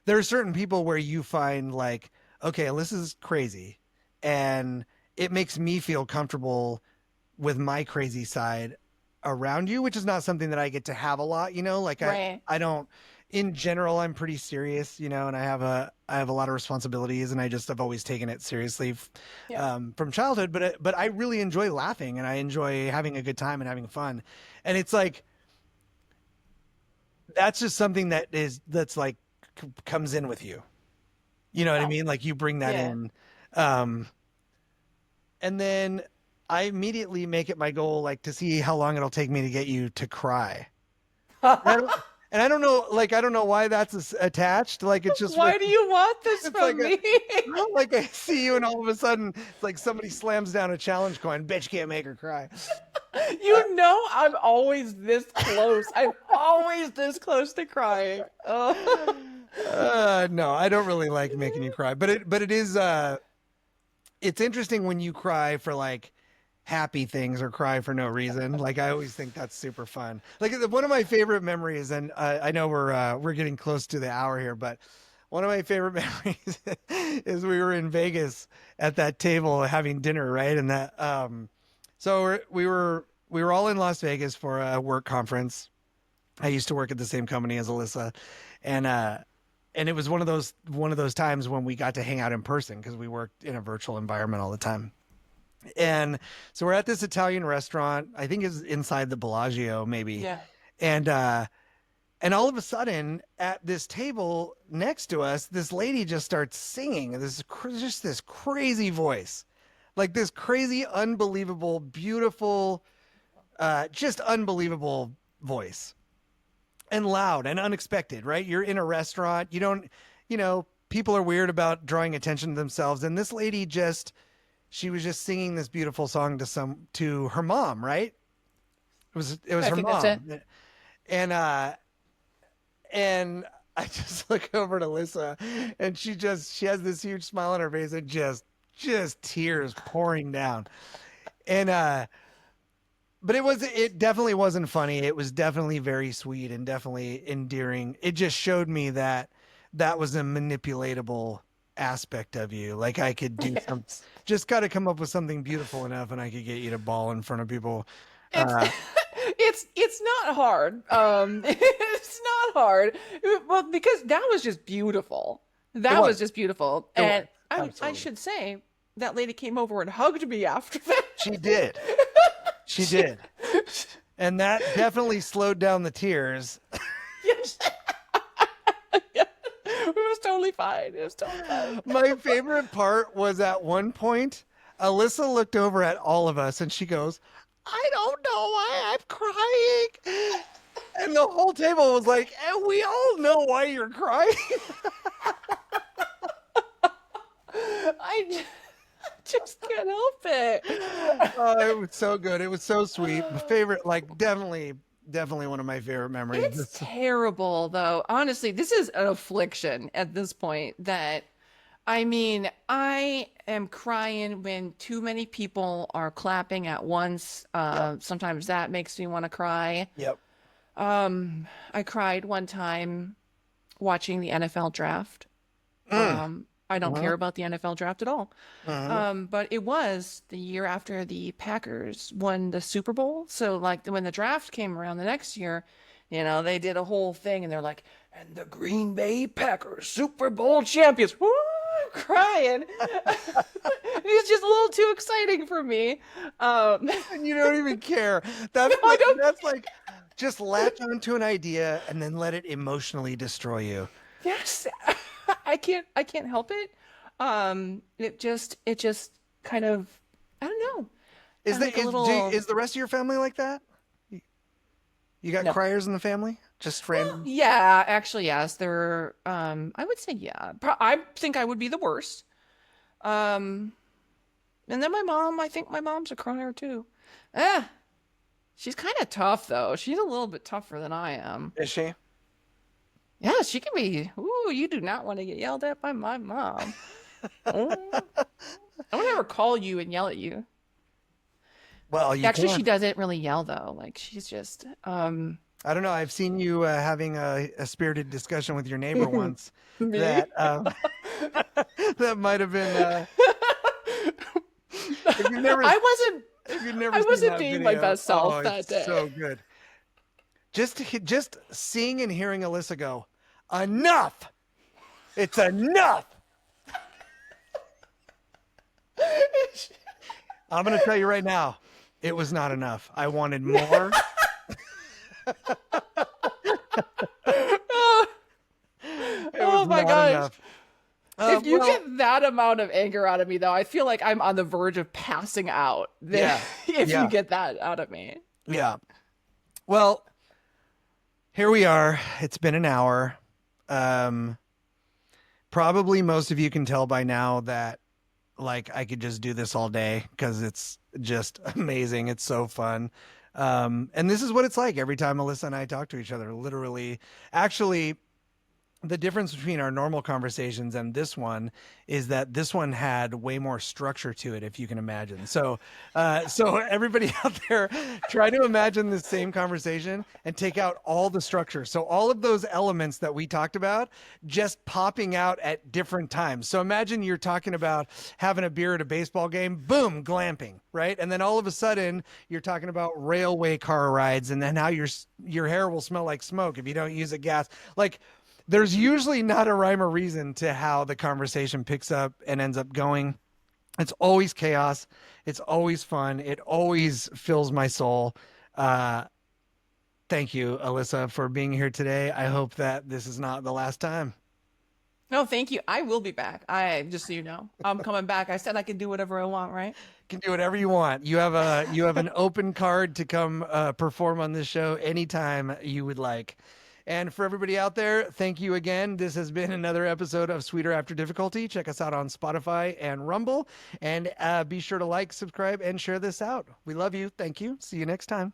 [SPEAKER 1] there are certain people where you find like, okay, Alyssa's crazy, and it makes me feel comfortable with my crazy side around you, which is not something that I get to have a lot, like
[SPEAKER 2] right.
[SPEAKER 1] I don't in general I'm pretty serious, and I have a lot of responsibilities, and I just have always taken it seriously
[SPEAKER 2] Yeah.
[SPEAKER 1] from childhood, but I really enjoy laughing and I enjoy having a good time and having fun. And it's like that's just something that's like comes in with you. You know what I
[SPEAKER 2] Oh,
[SPEAKER 1] mean? Like you bring that
[SPEAKER 2] yeah.
[SPEAKER 1] in. Um and then I immediately make it my goal like to see how long it'll take me to get you to cry. And I don't, and I don't know, like I don't know why that's attached. Like it's just
[SPEAKER 2] Why do you want this
[SPEAKER 1] it's like
[SPEAKER 2] from
[SPEAKER 1] a
[SPEAKER 2] me?
[SPEAKER 1] like I see you and all of a sudden it's like somebody slams down a challenge coin. Bitch can't make her cry.
[SPEAKER 2] You know I'm always this close. I'm always this close to crying. Oh.
[SPEAKER 1] No, I don't really like making you cry, but it is it's interesting when you cry for like happy things or cry for no reason. Like I always think that's super fun. Like one of my favorite memories, and I know we're getting close to the hour here, but one of my favorite memories is we were in Vegas at that table having dinner, right? And that so we were all in Las Vegas for a work conference. I used to work at the same company as Alyssa, and and it was one of those times when we got to hang out in person because we worked in a virtual environment all the time. And so we're at this Italian restaurant. I think it's inside the Bellagio, maybe.
[SPEAKER 2] Yeah.
[SPEAKER 1] And and all of a sudden, at this table next to us, this lady just starts singing. Just this crazy voice, like this crazy, unbelievable, beautiful, just unbelievable voice, and loud and unexpected. Right? You're in a restaurant. You don't, people are weird about drawing attention to themselves, and this lady just she was just singing this beautiful song to her mom, right? It was
[SPEAKER 2] I
[SPEAKER 1] her
[SPEAKER 2] think that's it.
[SPEAKER 1] mom. And I just look over to Lisa and she has this huge smile on her face and just tears pouring down. And but it definitely wasn't funny. It was definitely very sweet and definitely endearing. It just showed me that that was a manipulatable aspect of you. Like I could do some
[SPEAKER 2] Yes.
[SPEAKER 1] just got to come up with something beautiful enough and I could get you to bawl in front of people.
[SPEAKER 2] It's
[SPEAKER 1] Uh
[SPEAKER 2] it's not hard. It's not hard. Well, because that was just beautiful.
[SPEAKER 1] it
[SPEAKER 2] That
[SPEAKER 1] was.
[SPEAKER 2] was just beautiful.
[SPEAKER 1] It was.
[SPEAKER 2] And I
[SPEAKER 1] Absolutely.
[SPEAKER 2] should say that lady came over and hugged me after that.
[SPEAKER 1] She did. She
[SPEAKER 2] She,
[SPEAKER 1] did. And that definitely slowed down the tears.
[SPEAKER 2] yes. Yeah. It was totally fine. It was totally fine.
[SPEAKER 1] My favorite part was at one point, Alyssa looked over at all of us and she goes, I don't know why I'm crying. And the whole table was like, and we all know why you're crying.
[SPEAKER 2] I just can't help it.
[SPEAKER 1] Oh, it was so good. It was so sweet. My favorite, like definitely one of my favorite
[SPEAKER 2] It's
[SPEAKER 1] memories.
[SPEAKER 2] terrible, though. Honestly, this is an affliction at this point that I mean, I am crying when too many people are clapping at once.
[SPEAKER 1] Yep.
[SPEAKER 2] Sometimes that makes me want to cry.
[SPEAKER 1] Yep.
[SPEAKER 2] I cried one time watching the NFL draft.
[SPEAKER 1] Mm.
[SPEAKER 2] I don't
[SPEAKER 1] Mhm.
[SPEAKER 2] care about the NFL draft at all.
[SPEAKER 1] Mhm.
[SPEAKER 2] But it was the year after the Packers won the Super Bowl. So, like, when the draft came around the next year, they did a whole thing and they're like, and the Green Bay Packers, Super Bowl champions. Woo! I'm crying. It's just a little too exciting for me.
[SPEAKER 1] And you don't even care.
[SPEAKER 2] No, I don't.
[SPEAKER 1] That's like just latch onto an idea and then let it emotionally destroy you.
[SPEAKER 2] Yes, I can't help it. It just kind of, I don't know.
[SPEAKER 1] Is
[SPEAKER 2] I
[SPEAKER 1] the
[SPEAKER 2] like a little,
[SPEAKER 1] is the rest of your family like that? You got
[SPEAKER 2] no,
[SPEAKER 1] criers in the family? Just
[SPEAKER 2] Well,
[SPEAKER 1] random.
[SPEAKER 2] yeah, actually, yes. I would say yeah. I think I would be the worst. Um, and then my mom, I think my mom's a crier too. Eh, she's kind of tough though. She's a little bit tougher than I am.
[SPEAKER 1] Is she?
[SPEAKER 2] Yeah, she can be. Ooh, you do not want to get yelled at by my mom. Oh, I would never call you and yell at you.
[SPEAKER 1] Well, you
[SPEAKER 2] Actually, she
[SPEAKER 1] can.
[SPEAKER 2] doesn't really yell though. Like she's just
[SPEAKER 1] I don't know. I've seen you having a spirited discussion with your neighbor once
[SPEAKER 2] me.
[SPEAKER 1] that that might have been if you've never
[SPEAKER 2] I wasn't
[SPEAKER 1] if you've never
[SPEAKER 2] I
[SPEAKER 1] seen
[SPEAKER 2] wasn't
[SPEAKER 1] that
[SPEAKER 2] being my
[SPEAKER 1] video,
[SPEAKER 2] best
[SPEAKER 1] oh,
[SPEAKER 2] self that
[SPEAKER 1] it's so
[SPEAKER 2] day.
[SPEAKER 1] good. Just seeing and hearing Alyssa go, enough. It's enough. I'm going to tell you right now, it was not enough. I wanted more.
[SPEAKER 2] Oh,
[SPEAKER 1] It was
[SPEAKER 2] oh my
[SPEAKER 1] not
[SPEAKER 2] gosh.
[SPEAKER 1] enough.
[SPEAKER 2] If you
[SPEAKER 1] Well,
[SPEAKER 2] get that amount of anger out of me though, I feel like I'm on the verge of passing out.
[SPEAKER 1] yeah,
[SPEAKER 2] If you
[SPEAKER 1] yeah,
[SPEAKER 2] get that out of me.
[SPEAKER 1] yeah. Well, here we are. It's been an hour. Um, Probably most of you can tell by now that like I could just do this all day because it's just amazing. It's so fun. And this is what it's like every time Alyssa and I talk to each other. Literally, actually, the difference between our normal conversations and this one is that this one had way more structure to it, if you can imagine. So everybody out there, try to imagine the same conversation and take out all the structure. So all of those elements that we talked about just popping out at different times. So imagine you're talking about having a beer at a baseball game, boom, glamping, right? And then all of a sudden you're talking about railway car rides and then how your hair will smell like smoke if you don't use a gas. Like there's usually not a rhyme or reason to how the conversation picks up and ends up going. It's always chaos. It's always fun. It always fills my soul. Uh, Thank you, Alyssa, for being here today. I hope that this is not the last time.
[SPEAKER 2] No, thank you. I will be back. Just so you know, I'm coming back. I said I could do whatever I want, right?
[SPEAKER 1] You can do whatever you want. You have an open card to come perform on this show anytime you would like. And for everybody out there, thank you again. This has been another episode of Sweeter After Difficulty. Check us out on Spotify and Rumble. And be sure to like, subscribe, and share this out. We love you. Thank you. See you next time.